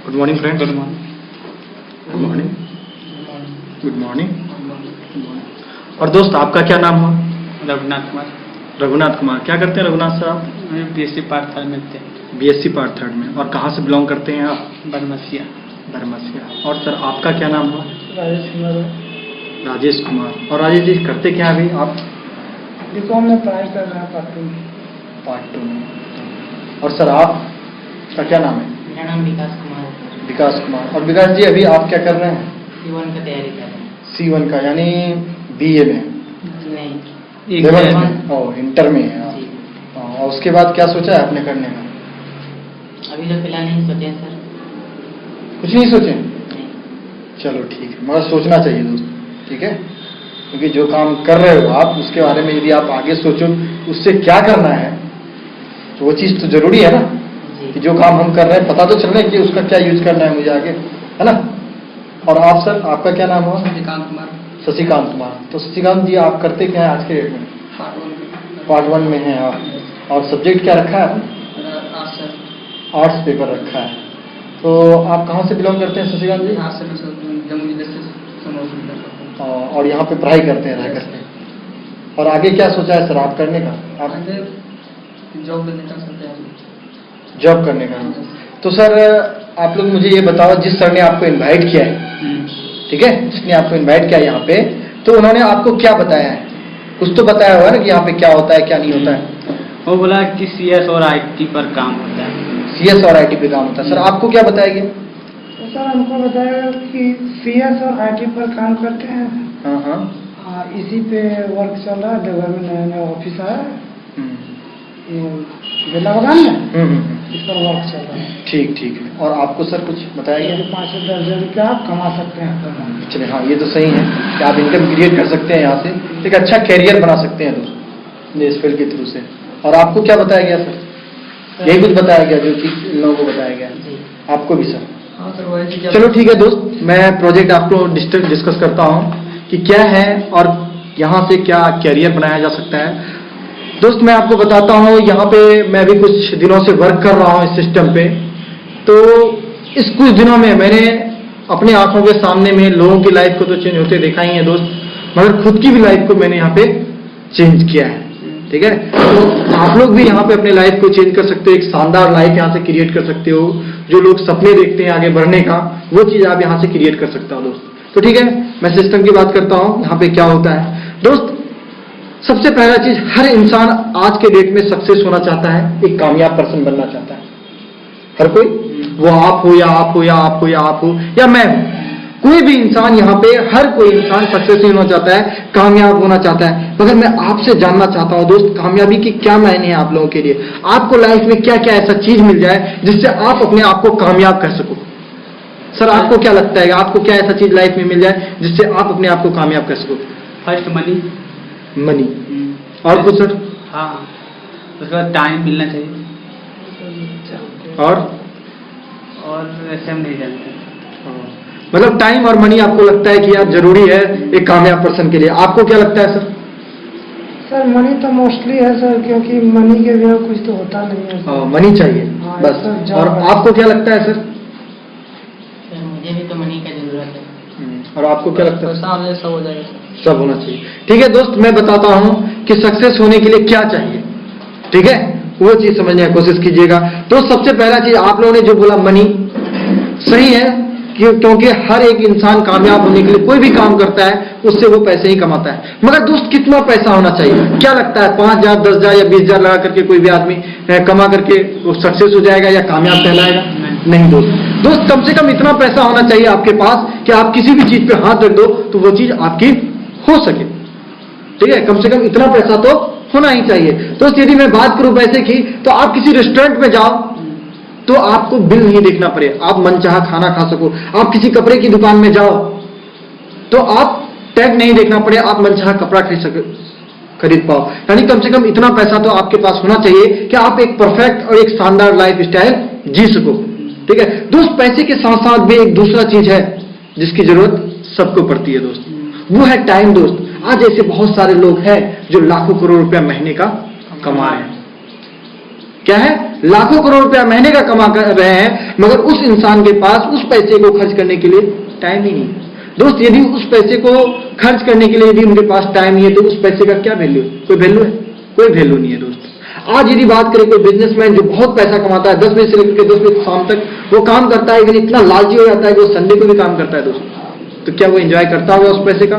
Good morning friends. Good morning. Good morning. Good morning. और दोस्त आपका क्या नाम हुआ? रघुनाथ कुमार। रघुनाथ कुमार। क्या करते हैं रघुनाथ सर आप? बीएससी पार्ट 3 में थे। बीएससी पार्ट 3 में। और कहाँ से बिलोंग करते हैं आप? बरमसिया। बरमसिया। और सर आपका क्या नाम हुआ? राजेश कुमार। राजेश कुमार। और राजेश जी करते क्या अभी आप? बीकॉम में पढ़ाई कर रहे हैं पार्ट 2 में। और सर आपका क्या नाम है? मेरा नाम विकास कुमार है। विकास कुमार। और विकास जी अभी आप क्या कर रहे हैं? C1 का तैयारी कर रहे हैं। C1 का यानी बीए में? नहीं, 11th में। ओह, इंटर में है आप। जी। और उसके बाद क्या सोचा है आपने करने का? अभी तो फिलहाल नहीं सोचे सर। कुछ नहीं सोचे? नहीं। चलो ठीक है, मगर सोचना चाहिए दोस्त, ठीक है? क्योंकि जो काम कर रहे हो आप उसके बारे में यदि आप आगे सोचो उससे क्या करना है तो वो चीज़ तो जरूरी है ना जी। कि जो काम हम कर रहे हैं पता तो चल रहा है कि उसका क्या यूज करना है मुझे आगे, है ना? और आप सर, आपका क्या नाम हुआ? शशिकांत कुमार। शशिकांत कुमार। तो शशिकांत जी आप करते क्या हैं आज के डेट में? पार्ट 1 में हैं आप। और सब्जेक्ट क्या रखा है आपने? आर्ट्स पेपर रखा है। तो आप कहाँ से बिलोंग करते हैं शशिकांत जी? जम्मू जिले से और यहाँ पे पढ़ाई करते हैं रह करके। और आगे क्या सोचा है सर आप करने का? आप जॉब करने का सोचा है। जॉब करने का। तो सर आप लोग मुझे ये बताओ, जिस सर ने आपको इनवाइट किया है, ठीक है, जिसने आपको इनवाइट किया यहाँ पे, तो उन्होंने आपको क्या बताया है? कुछ तो बताया होगा ना कि यहाँ पे क्या होता है क्या नहीं होता है। वो बोला कि CS और IT पर काम होता है। CS और IT पे काम होता है। सर आपको क्या बताया गया? तो सर हमको बताया कि CS और IT पर काम करते हैं। हाँ हाँ। इसी पे वर्क चल रहा है। देवघर में नया नया ऑफिस आया है, बेला बगान में, इस पर वर्क चल रहा है। ठीक ठीक है। और आपको सर कुछ बताया गया? 5 से 10 हज़ार रुपया आप कमा सकते हैं। चलिए, हाँ ये तो सही है कि आप इनकम क्रिएट कर सकते हैं यहाँ से, एक अच्छा कैरियर बना सकते हैं दोस्त इस फील्ड के थ्रू से। और आपको क्या बताया गया सर? यही कुछ बताया गया जो कि इन लोगों को बताया गया? आपको भी सर? हाँ सर, वही चीज़। चलो ठीक है दोस्त, मैं प्रोजेक्ट आपको डिस्कस करता हूँ कि क्या है और यहाँ से क्या कैरियर बनाया जा सकता है। दोस्त मैं आपको बताता हूँ, यहाँ पे मैं भी कुछ दिनों से वर्क कर रहा हूँ इस सिस्टम पे। तो इस कुछ दिनों में मैंने अपने आंखों के सामने में लोगों की लाइफ को तो चेंज होते देखा ही है दोस्त, मगर खुद की भी लाइफ को मैंने यहाँ पे चेंज किया है, ठीक है? तो आप लोग भी यहाँ पे अपने लाइफ को चेंज कर सकते हो, एक शानदार लाइफ यहाँ से क्रिएट कर सकते हो। जो लोग सपने देखते हैं आगे बढ़ने का, वो चीज आप यहाँ से क्रिएट कर सकते हो दोस्त। तो ठीक है, मैं सिस्टम की बात करता हूँ यहाँ पे क्या होता है दोस्त। सबसे पहला चीज, हर इंसान आज के डेट में सक्सेस होना चाहता है, एक कामयाब पर्सन बनना चाहता है। हर कोई, वो आप हो या आप हो या आप हो या आप हो या मैं हूं, कोई भी इंसान यहाँ पे, हर कोई इंसान सक्सेस होना चाहता है, कामयाब होना चाहता है। मगर मैं आपसे जानना चाहता हूं दोस्त, कामयाबी की क्या मायने हैं आप लोगों के लिए? आपको लाइफ में क्या क्या ऐसा चीज मिल जाए जिससे आप अपने आप को कामयाब कर सको? सर आपको क्या लगता है, आपको क्या ऐसा चीज लाइफ में मिल जाए जिससे आप अपने आप को कामयाब कर सको? First money. मनी। और कुछ सर? हाँ, उसके बाद टाइम मिलना चाहिए। और ऐसे हम नहीं जानते। मतलब टाइम और मनी आपको लगता है कि यार जरूरी है एक कामयाब पर्सन के लिए। आपको क्या लगता है सर? सर मनी तो मोस्टली है सर, क्योंकि मनी के बिना कुछ तो होता नहीं है सर। मनी चाहिए हाँ, बस। सर, और आपको क्या लगता है सर? मुझे भी तो मनी का जरूरत है। और आपको क्या लगता है? सब हो जाएगा सर। सब होना चाहिए। ठीक है दोस्त, मैं बताता हूं कि सक्सेस होने के लिए क्या चाहिए, ठीक है? वो चीज समझने की कोशिश कीजिएगा। तो सबसे पहला चीज आप लोगों ने जो बोला मनी, सही है, क्योंकि हर एक इंसान कामयाब होने के लिए कोई भी काम करता है उससे वो पैसे ही कमाता है। मगर दोस्त कितना पैसा होना चाहिए? क्या लगता है 5,000, 10,000 या 20,000 लगा करके कोई भी आदमी कमा करके वो सक्सेस हो जाएगा या कामयाब कहलाएगा? नहीं दोस्त, कम से कम इतना पैसा होना चाहिए आपके पास कि आप किसी भी चीज पे हाथ रख दो तो वो चीज आपकी हो सके, ठीक है? कम से कम इतना पैसा तो होना ही चाहिए। दोस्त यदि मैं बात करूं पैसे की, तो आप किसी रेस्टोरेंट में जाओ तो आपको बिल नहीं देखना पड़े, आप मनचाहा खाना खा सको। आप किसी कपड़े की दुकान में जाओ तो आप टैग नहीं देखना पड़े, आप मनचाहा कपड़ा खरीद पाओ। यानी कम से कम इतना पैसा तो आपके पास होना चाहिए कि आप एक परफेक्ट और एक शानदार लाइफ स्टाइल जी सको, ठीक है दोस्त? पैसे के साथ साथ भी एक दूसरा चीज है जिसकी जरूरत सबको पड़ती है दोस्त, वो है टाइम दोस्त। आज ऐसे बहुत सारे लोग हैं जो लाखों करोड़ रुपया महीने का कमा रहे हैं, क्या है, लाखों करोड़ रुपया महीने का कमा कर रहे हैं, मगर उस इंसान के पास उस पैसे को खर्च करने के लिए टाइम ही नहीं। दोस्त यदि उस पैसे को खर्च करने के लिए यदि उनके पास टाइम नहीं है तो उस पैसे का क्या वैल्यू है? कोई वैल्यू है? कोई वैल्यू नहीं है दोस्त। आज यदि बात करें कोई बिजनेसमैन जो बहुत पैसा कमाता है, 10 बजे से लेकर 10 बजे शाम तक वो काम करता है, लेकिन इतना लालची हो जाता है कि वो संडे को भी काम करता है दोस्त, तो क्या वो एंजॉय करता होगा उस पैसे का?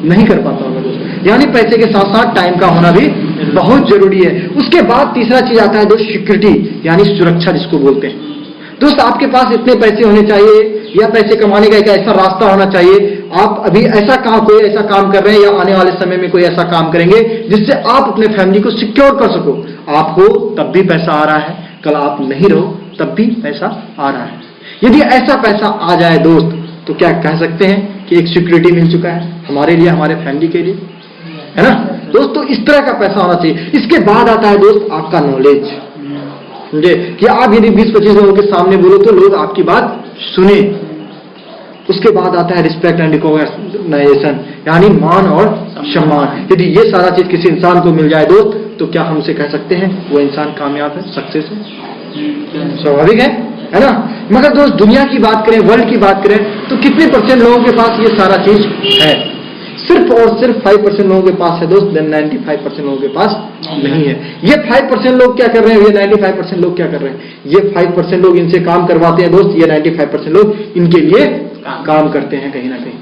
नहीं कर पाता होगा दोस्त। यानी पैसे के साथ साथ टाइम का होना भी बहुत जरूरी है। उसके बाद तीसरा चीज आता है दोस्त सिक्योरिटी, यानी सुरक्षा जिसको बोलते हैं। दोस्त आपके पास इतने पैसे होने चाहिए या पैसे कमाने का एक ऐसा रास्ता होना चाहिए, आप अभी ऐसा कोई ऐसा काम कर रहे हैं या आने वाले समय में कोई ऐसा काम करेंगे जिससे आप अपने फैमिली को सिक्योर कर सको। आप हो तब भी पैसा आ रहा है, कल आप नहीं रहो तब भी पैसा आ रहा है। यदि ऐसा पैसा आ जाए दोस्त तो क्या कह सकते हैं कि एक सिक्योरिटी मिल चुका है हमारे लिए, हमारे फैमिली के लिए, है ना दोस्त। तो इस तरह का पैसा होना चाहिए। इसके बाद आता है दोस्त आपका नॉलेज, समझे कि आप यदि 20-25 लोगों के सामने बोलो तो लोग आपकी बात सुने। उसके बाद आता है रिस्पेक्ट एंड रिकॉग्निशन, यानी मान और सम्मान। यदि ये सारा चीज किसी इंसान को मिल जाए दोस्त तो क्या हमसे कह सकते हैं वो इंसान कामयाब है, सक्सेस है? स्वाभाविक है ना। मगर दोस्त दुनिया की बात करें, वर्ल्ड की बात करें तो कितने % लोगों के पास ये सारा चीज है? सिर्फ और सिर्फ 5% लोगों के पास है दोस्त, 95% लोगों के पास नहीं है। ये 5% लोग क्या कर रहे हैं, ये 95% लोग क्या कर रहे हैं? ये 5% लोग इनसे काम करवाते हैं दोस्त, ये 95% लोग इनके लिए काम करते हैं कहीं ना कहीं,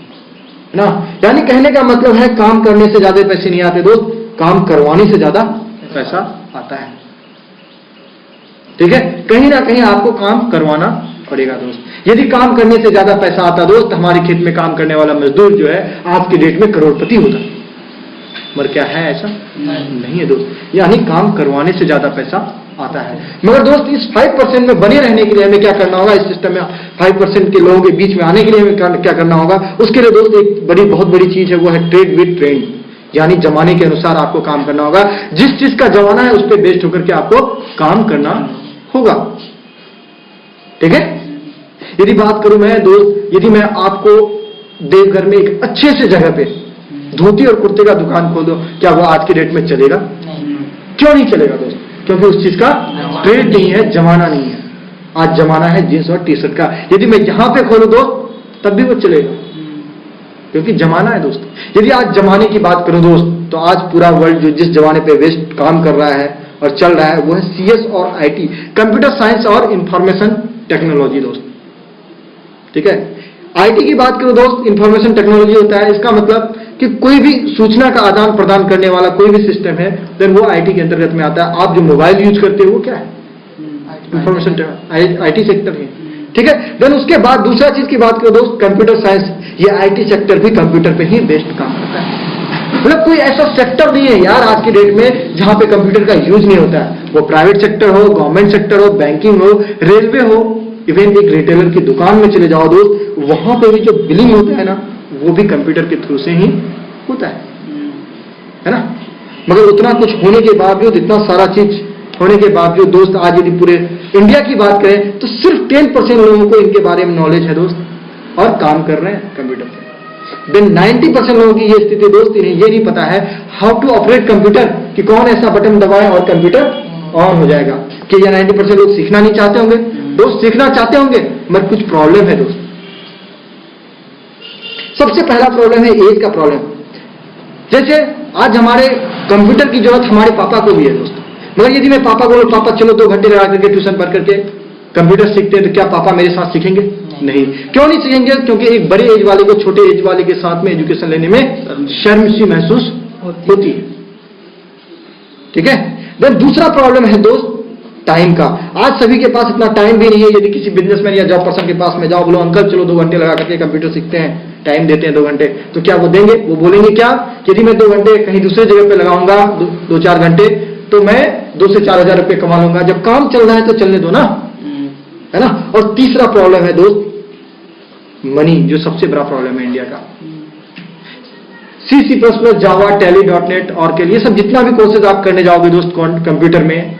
है ना। यानी कहने का मतलब है काम करने से ज्यादा पैसे नहीं आते दोस्त, काम करवाने से ज्यादा पैसा आता है। ठीक है, कहीं ना कहीं आपको काम करवाना पड़ेगा दोस्त। यदि काम करने से ज्यादा पैसा आता दोस्त, हमारे खेत में काम करने वाला मजदूर जो है आज के डेट में करोड़पति होता, मगर क्या है ऐसा? नहीं है दोस्त। यानी काम करवाने से ज्यादा पैसा आता है। मगर दोस्त इस 5% में बने रहने के लिए हमें क्या करना होगा? इस सिस्टम में 5% के लोगों के बीच में आने के लिए हमें क्या करना होगा? उसके लिए दोस्त एक बहुत बड़ी चीज है, वो है ट्रेड विद ट्रेंड, यानी जमाने के अनुसार आपको काम करना होगा। जिस चीज का जमाना है उस पर बेस्ड होकर के आपको काम करना होगा। ठीक है, यदि बात करूं मैं दोस्त, यदि मैं आपको देवघर में एक अच्छे से जगह पे धोती और कुर्ते का दुकान खोल दो, क्या वो आज के डेट में चलेगा? क्यों नहीं चलेगा दोस्त? क्योंकि उस चीज का ट्रेंड नहीं है, जमाना नहीं है। आज जमाना है जींस और टी शर्ट का। यदि मैं यहां पे खोलूं दोस्त तब भी वो चलेगा, क्योंकि जमाना है दोस्त। यदि आज जमाने की बात करूं दोस्त, तो आज पूरा वर्ल्ड जो जिस जमाने पे वेस्ट काम कर रहा है और चल रहा है वो है CS और IT, कंप्यूटर साइंस और इंफॉर्मेशन टेक्नोलॉजी दोस्त। ठीक है, IT की बात करो दोस्त, इंफॉर्मेशन टेक्नोलॉजी होता है, इसका मतलब कि कोई भी सूचना का आदान प्रदान करने वाला कोई भी सिस्टम है, देन वो IT के अंतर्गत में आता है। आप जो मोबाइल यूज करते हो वो क्या है? इंफॉर्मेशन IT सेक्टर है। ठीक है, देन उसके बाद दूसरा चीज की बात करो दोस्त, कंप्यूटर साइंस। ये IT सेक्टर भी कंप्यूटर पे ही बेस्ड काम करता है। मतलब कोई ऐसा सेक्टर नहीं है यार आज की डेट में जहां पे कंप्यूटर का यूज नहीं होता है। वो प्राइवेट सेक्टर हो, गवर्नमेंट सेक्टर हो, बैंकिंग हो, रेलवे हो, इवन एक रिटेलर की दुकान में चले जाओ दोस्त, वहां पे भी जो बिलिंग होता है ना, वो भी कंप्यूटर के थ्रू से ही होता है ना। मगर उतना कुछ होने के बावजूद, इतना सारा चीज होने के बावजूद दोस्त, आज यदि पूरे इंडिया की बात करें तो सिर्फ 10% लोगों को इनके बारे में नॉलेज है दोस्त, और काम कर रहे हैं कंप्यूटर पे। देन 90% लोगों की ये स्थिति दोस्त, इन्हें ये नहीं पता है हाउ टू ऑपरेट कंप्यूटर, कि कौन ऐसा बटन दबाए और कंप्यूटर ऑन हो जाएगा। कि ये 90% लोग सीखना नहीं चाहते होंगे दोस्त, सीखना चाहते होंगे मगर कुछ प्रॉब्लम है दोस्त। सबसे पहला प्रॉब्लम है एज का प्रॉब्लम। जैसे आज हमारे कंप्यूटर की जरूरत हमारे पापा को भी है दोस्त, मगर यदि मैं पापा को, पापा चलो 2 घंटे लगा करके ट्यूशन पढ़ करके कंप्यूटर सीखते हैं, तो क्या पापा मेरे साथ सीखेंगे? नहीं। क्यों नहीं सीखेंगे? क्योंकि एक बड़े एज वाले को छोटे एज वाले के साथ में एजुकेशन लेने में शर्म सी महसूस होती है। ठीक है, देन दूसरा प्रॉब्लम है दोस्त टाइम का। आज सभी के पास इतना टाइम भी नहीं है। यदि किसी बिजनेसमैन या जॉब पर्सन के पास में जाओ, बोलो अंकल चलो 2 घंटे लगा करके कंप्यूटर सीखते हैं, टाइम देते हैं 2 घंटे, तो क्या वो देंगे? वो बोलेंगे क्या, यदि मैं 2 घंटे कहीं दूसरे जगह पे लगाऊंगा 2-4 घंटे, तो मैं 2 से 4 हजार रुपये कमा लूंगा। जब काम चल रहा है तो चलने दो ना, है ना। और तीसरा प्रॉब्लम है दोस्त मनी, जो सबसे बड़ा प्रॉब्लम है इंडिया का। C++, जावा, टैली, .NET, ऑरेकल, ये सब जितना भी कोर्सेज आप करने जाओगे दोस्त कंप्यूटर में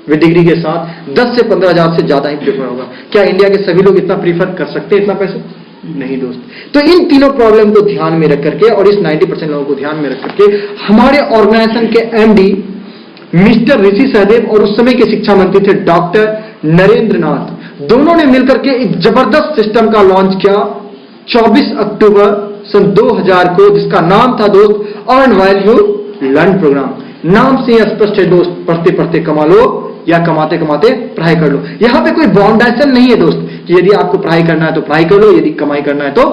विद डिग्री के साथ, 10 से 15 हजार से ज्यादा ही प्रीफर होगा। क्या इंडिया के सभी लोग इतना प्रीफर कर सकते हैं इतना पैसे? नहीं दोस्त। तो इन तीनों प्रॉब्लम को ध्यान में रख करके और इस 90% लोगों को ध्यान में रख करके हमारे ऑर्गेनाइजेशन के MD मिस्टर ऋषि सहदेव और उस समय के शिक्षा मंत्री थे डॉक्टर नरेंद्र नाथ, दोनों ने मिलकर के एक जबरदस्त सिस्टम का लॉन्च किया 24 अक्टूबर सन 2000 को, जिसका नाम था दोस्त earn while you learn programme. नाम से ही स्पष्ट है दोस्त, पढ़ते पढ़ते कमा लो या कमाते कमाते पढ़ाई कर लो। यहां पे कोई बाउंडेशन नहीं है दोस्त कि यदि आपको पढ़ाई करना है तो पढ़ाई कर लो, यदि कमाई करना है तो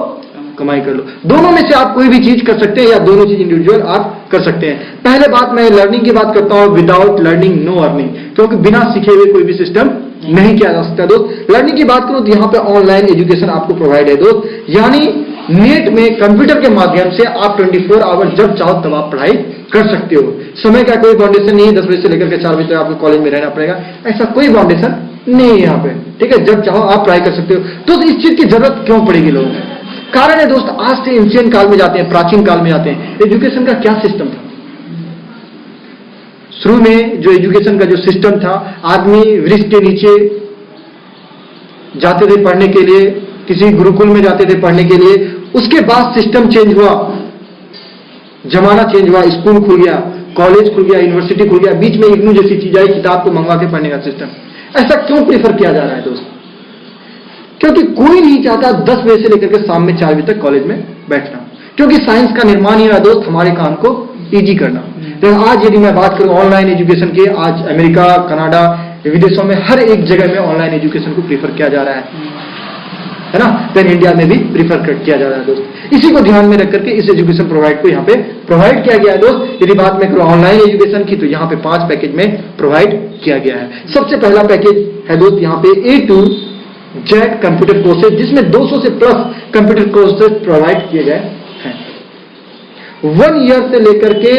कमाई कर लो। दोनों में से आप कोई भी चीज कर सकते हैं या दोनों चीज इंडिविजुअल आप कर सकते हैं। पहले बात मैं लर्निंग की बात करता हूं, विदाउट लर्निंग नो अर्निंग, क्योंकि बिना सीखे हुए कोई भी सिस्टम नहीं किया जा सकता दोस्त। लर्निंग की बात करूं तो यहां पे ऑनलाइन एजुकेशन आपको प्रोवाइड है दोस्त, यानी नेट में कंप्यूटर के माध्यम से आप 24 आवर जब चाहो तब आप पढ़ाई कर सकते हो। समय का कोई बाउंडेशन नहीं है, 10 बजे से लेकर के 4 बजे तक आपको कॉलेज में रहना पड़ेगा, ऐसा कोई बाउंडेशन नहीं है यहाँ पे, ठीक है। जब चाहो आप पढ़ाई कर सकते हो। तो इस चीज की जरूरत क्यों पड़ेगी लोगों को? कारण है दोस्त, आज से एंशिएंट काल में जाते हैं, प्राचीन काल में जाते हैं, एजुकेशन का क्या सिस्टम था? शुरू में जो एजुकेशन का जो सिस्टम था, आदमी वृक्ष के नीचे जाते थे पढ़ने के लिए, किसी गुरुकुल में जाते थे पढ़ने के लिए। उसके बाद सिस्टम चेंज हुआ, जमाना चेंज हुआ, स्कूल खुल गया, कॉलेज खुल गया, यूनिवर्सिटी खुल गया, बीच में इग्नू जैसी चीज आई, किताब को मंगवा के पढ़ने का सिस्टम। ऐसा क्यों प्रेफर किया जा रहा है दोस्त? क्योंकि कोई नहीं चाहता 10 बजे से लेकर के शाम में 4 बजे तक कॉलेज में बैठना, क्योंकि साइंस का निर्माण ही है दोस्त हमारे काम को इजी करना। तो आज यदि मैं बात करूं ऑनलाइन एजुकेशन की, आज अमेरिका, कनाडा, विदेशों में हर एक जगह में ऑनलाइन एजुकेशन को प्रीफर किया जा रहा है ना। देन इंडिया में भी प्रीफर किया जा रहा है दोस्त। इसी को ध्यान में रख करके इस एजुकेशन प्रोवाइड को यहाँ पे प्रोवाइड किया गया है दोस्त। यदि बात मैं करूं ऑनलाइन एजुकेशन की, तो यहाँ पे 5 पैकेज में प्रोवाइड किया गया है। सबसे पहला पैकेज है दोस्त यहाँ पे A to Z computer courses, जिसमें 200 से प्लस कंप्यूटर कोर्सेज प्रोवाइड किए गए हैं। 1 ईयर से लेकर के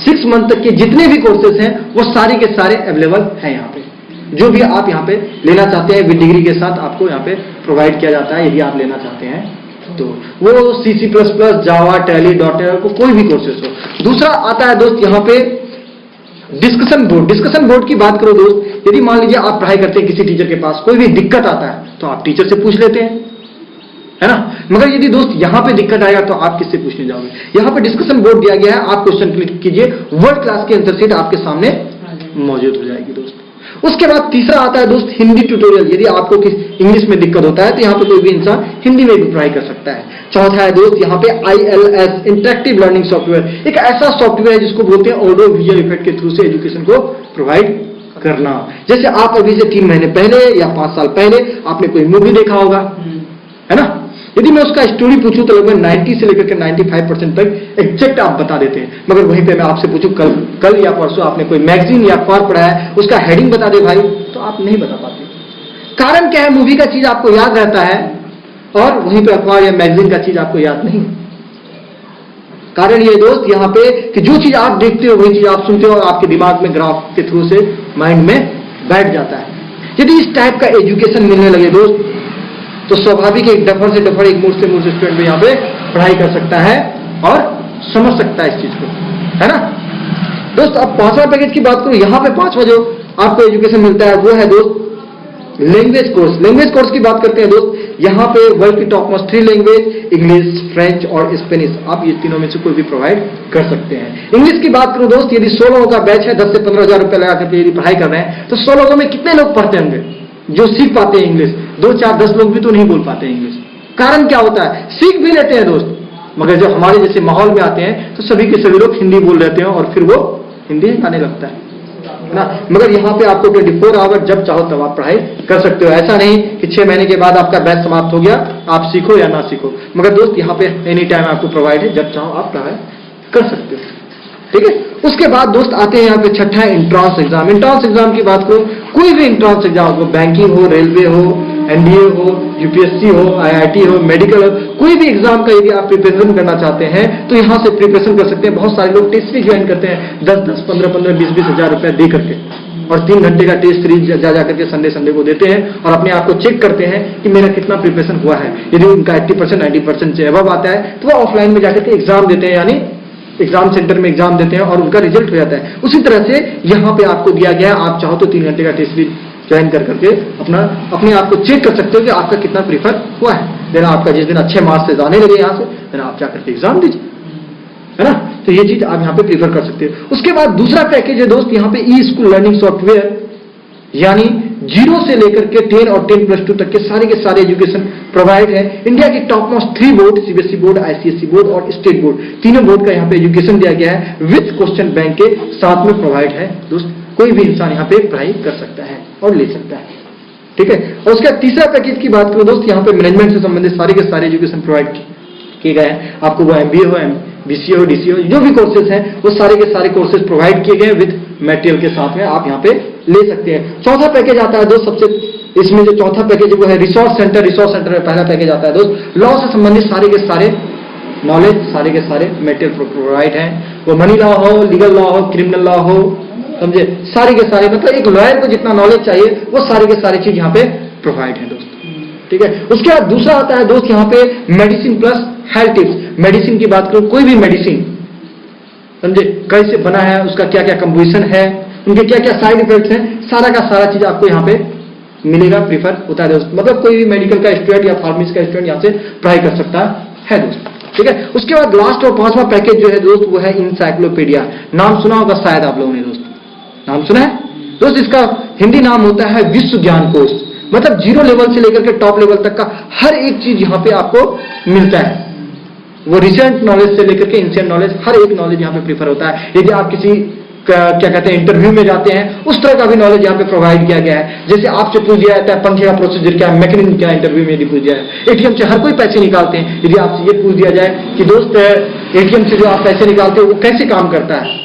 6 मंथ तक के जितने भी कोर्सेज हैं वो सारे के सारे अवेलेबल हैं यहाँ पे। जो भी आप यहाँ पे लेना चाहते हैं विद डिग्री के साथ आपको यहाँ पे प्रोवाइड किया जाता है। यदि आप लेना चाहते हैं तो वो C++, जावा, टैली, .NET को कोई भी कोर्सेज हो। दूसरा आता है दोस्त यहाँ पे डिस्कशन बोर्ड। डिस्कशन बोर्ड की बात करो दोस्त, यदि मान लीजिए आप पढ़ाई करते हैं, किसी टीचर के पास कोई भी दिक्कत आता है तो आप टीचर से पूछ लेते हैं, है ना। मगर यदि दोस्त यहां पे दिक्कत आएगा तो आप किससे पूछने जाओगे? यहां पे डिस्कशन बोर्ड दिया गया है, आप क्वेश्चन क्लिक कीजिए, वर्ल्ड क्लास की आंसर शीट आपके सामने मौजूद हो जाएगी दोस्त। उसके बाद तीसरा आता है दोस्त हिंदी ट्यूटोरियल। यदि आपको इंग्लिश में दिक्कत होता है तो यहाँ पे कोई भी इंसान हिंदी में भी पढ़ाई कर सकता है। चौथा है दोस्त यहाँ पे ILS इंटरेक्टिव लर्निंग सॉफ्टवेयर, एक ऐसा सॉफ्टवेयर है जिसको बोलते हैं ऑडियो विजुअल इफेक्ट के थ्रू से एजुकेशन को प्रोवाइड करना। जैसे आप अभी से 3 महीने पहले या 5 साल पहले आपने कोई मूवी देखा होगा, है ना। यदि मैं उसका स्टोरी पूछूं तो लगभग 90 से लेकर के 95% तक एग्जैक्ट आप बता देते हैं। मगर वहीं पे मैं आपसे पूछूं कल या परसों आपने कोई मैगजीन या अखबार पढ़ा है, उसका हेडिंग बता दे भाई, तो आप नहीं बता पाते। कारण क्या है? मूवी का चीज आपको याद रहता है और वहीं पे अखबार या मैगजीन का चीज आपको याद नहीं। कारण ये दोस्त यहाँ पे कि जो चीज आप देखते हो वही चीज आप सुनते हो और आपके दिमाग में ग्राफ के थ्रू से माइंड में बैठ जाता है। यदि इस टाइप का एजुकेशन मिलने लगे दोस्त तो स्वाभाविक एक डफर से डफर, एक मूड से मूड स्टूडेंट भी यहाँ पे पढ़ाई कर सकता है और समझ सकता है इस चीज को, है ना दोस्त। अब 5वां पैकेज की बात करूं, यहाँ पे 5वां जो आपको एजुकेशन मिलता है वो है दोस्त लैंग्वेज कोर्स। लैंग्वेज कोर्स की बात करते हैं दोस्त, यहाँ पे वर्ल्ड की top most 3 language English, French और स्पेनिश, आप ये तीनों में से कोई भी प्रोवाइड कर सकते हैं। इंग्लिश की बात करूं दोस्त, यदि 100 लोगों का बैच है, 10 से 15 हजार रुपए लगा करके यदि पढ़ाई कर रहे हैं तो 100 लोगों में कितने लोग पढ़ते होंगे जो सीख पाते हैं इंग्लिश? 2, 4, 10 लोग भी तो नहीं बोल पाते हैं इंग्लिश। कारण क्या होता है? सीख भी लेते हैं दोस्त, मगर जब हमारे जैसे माहौल में आते हैं तो सभी के सभी लोग हिंदी बोल लेते हैं और फिर वो हिंदी आने लगता है ना। मगर यहाँ पे आपको 24 आवर जब चाहो तब आप पढ़ाई कर सकते हो। ऐसा नहीं कि 6 महीने के बाद आपका बैच समाप्त हो गया, आप सीखो या ना सीखो। मगर दोस्त यहाँ पे एनी टाइम आपको प्रोवाइड है, जब चाहो आप पढ़ाई कर सकते हो, ठीक है। उसके बाद दोस्त आते हैं यहाँ पे 6ठा एंट्रांस एग्जाम। एंट्रांस एग्जाम की बात करो, कोई भी एंट्रांस एग्जाम हो, बैंकिंग हो, रेलवे हो, NDA हो, UPSC हो, IIT हो, मेडिकल हो, कोई भी एग्जाम का यदि आप प्रिपरेशन करना चाहते हैं तो यहाँ से प्रिपरेशन कर सकते हैं। बहुत सारे लोग टेस्ट सीरीज ज्वाइन करते हैं 10-10, 15-15, 20-20 हजार रुपए दे करके, और 3 घंटे का टेस्ट सीरीज जा करके संडे को देते हैं और अपने आप को चेक करते हैं कि मेरा कितना प्रिपरेशन हुआ है। यदि उनका 80%, 90% से अबव आता है तो वो ऑफलाइन में जाकर के एग्जाम देते हैं, यानी एग्जाम सेंटर में एग्जाम देते हैं और उनका रिजल्ट हो जाता है। उसी तरह से यहाँ पे आपको दिया गया है, आप चाहो तो 3 घंटे का टेस्ट सीरीज ज्वाइन कर करके अपने आप को चेक कर सकते हो कि आपका कितना प्रीफर हुआ है। देन आपका जिस दिन अच्छे मार्क्स से जाने लगे यहाँ से, देन आप जाकर के एग्जाम दीजिए, है ना। तो ये चीज आप यहाँ पे प्रीफर कर सकते हो। उसके बाद दूसरा पैकेज है दोस्त यहाँ पे ई स्कूल लर्निंग सॉफ्टवेयर, यानी 0 से लेकर के 10 और 10+2 तक के सारे एजुकेशन प्रोवाइड है। इंडिया की top most 3 board, CBSE board, ICSE board और स्टेट बोर्ड, तीनों बोर्ड का यहाँ पे एजुकेशन दिया गया है विथ क्वेश्चन बैंक के साथ में प्रोवाइड है दोस्त। कोई भी इंसान यहाँ पे पढ़ाई कर सकता है और ले सकता है, ठीक है। और उसका तीसरा पैकेज की बात करो दोस्त, यहाँ पे मैनेजमेंट से संबंधित सारे के सारे एजुकेशन प्रोवाइड किए गए हैं। आपको वो एमबीए हो, बीसीए हो, डीसीए हो, जो भी कोर्सेज हैं वो सारे के सारे कोर्सेज प्रोवाइड किए गए विद मटेरियल के साथ में आप यहाँ पे ले सकते हैं। चौथा पैकेज आता है दोस्त, सबसे इसमें जो चौथा पैकेज है वो है रिसोर्स सेंटर में पहला पैकेज आता है दोस्त, लॉ से संबंधित सारे के सारे नॉलेज, सारे के सारे मटेरियल प्रोवाइड हैं। वो मनी लॉ हो, लीगल लॉ हो, क्रिमिनल लॉ हो, समझे, सारे के सारे, मतलब एक लॉयर को जितना नॉलेज चाहिए वो सारे के सारे चीज यहाँ पे प्रोवाइड है दोस्त, ठीक है। उसके बाद दूसरा आता है दोस्त यहाँ पे medicine plus health tips. Medicine की बात करो, कोई भी मेडिसिन, समझे, कैसे बना है, उसका क्या क्या कंपोजिशन है, उनके क्या क्या साइड इफेक्ट्स हैं, सारा का सारा चीज आपको यहाँ पे मिलेगा, प्रीफर होता है दोस्त। मतलब कोई भी मेडिकल का स्टूडेंट या फार्मेसी का स्टूडेंट यहाँ से पढ़ाई कर सकता है दोस्त, ठीक है। उसके बाद लास्ट और पांचवा पैकेज जो है दोस्त वो है इंसाइक्लोपीडिया। नाम सुना होगा शायद आप लोगों ने दोस्त, नाम सुना है दोस्त। इसका हिंदी नाम होता है विश्व ज्ञान कोश। मतलब 0 लेवल से लेकर के टॉप लेवल तक का हर एक चीज यहाँ पे आपको मिलता है। वो रिसेंट नॉलेज से लेकर के एंशिएंट नॉलेज, हर एक नॉलेज यहाँ पे प्रीफर होता है। यदि आप किसी क्या कहते हैं इंटरव्यू में जाते हैं, उस तरह का भी नॉलेज यहाँ पे प्रोवाइड किया गया है। जैसे आपसे पूछ दिया जाता है पंखे का प्रोसीजर क्या है, मैकेनिज्म क्या है, इंटरव्यू में यदि पूछ दिया है। एटीएम से हर कोई पैसे निकालते हैं, यदि आपसे ये पूछ दिया जाए कि दोस्त एटीएम से जो आप पैसे निकालते हो वो कैसे काम करता है,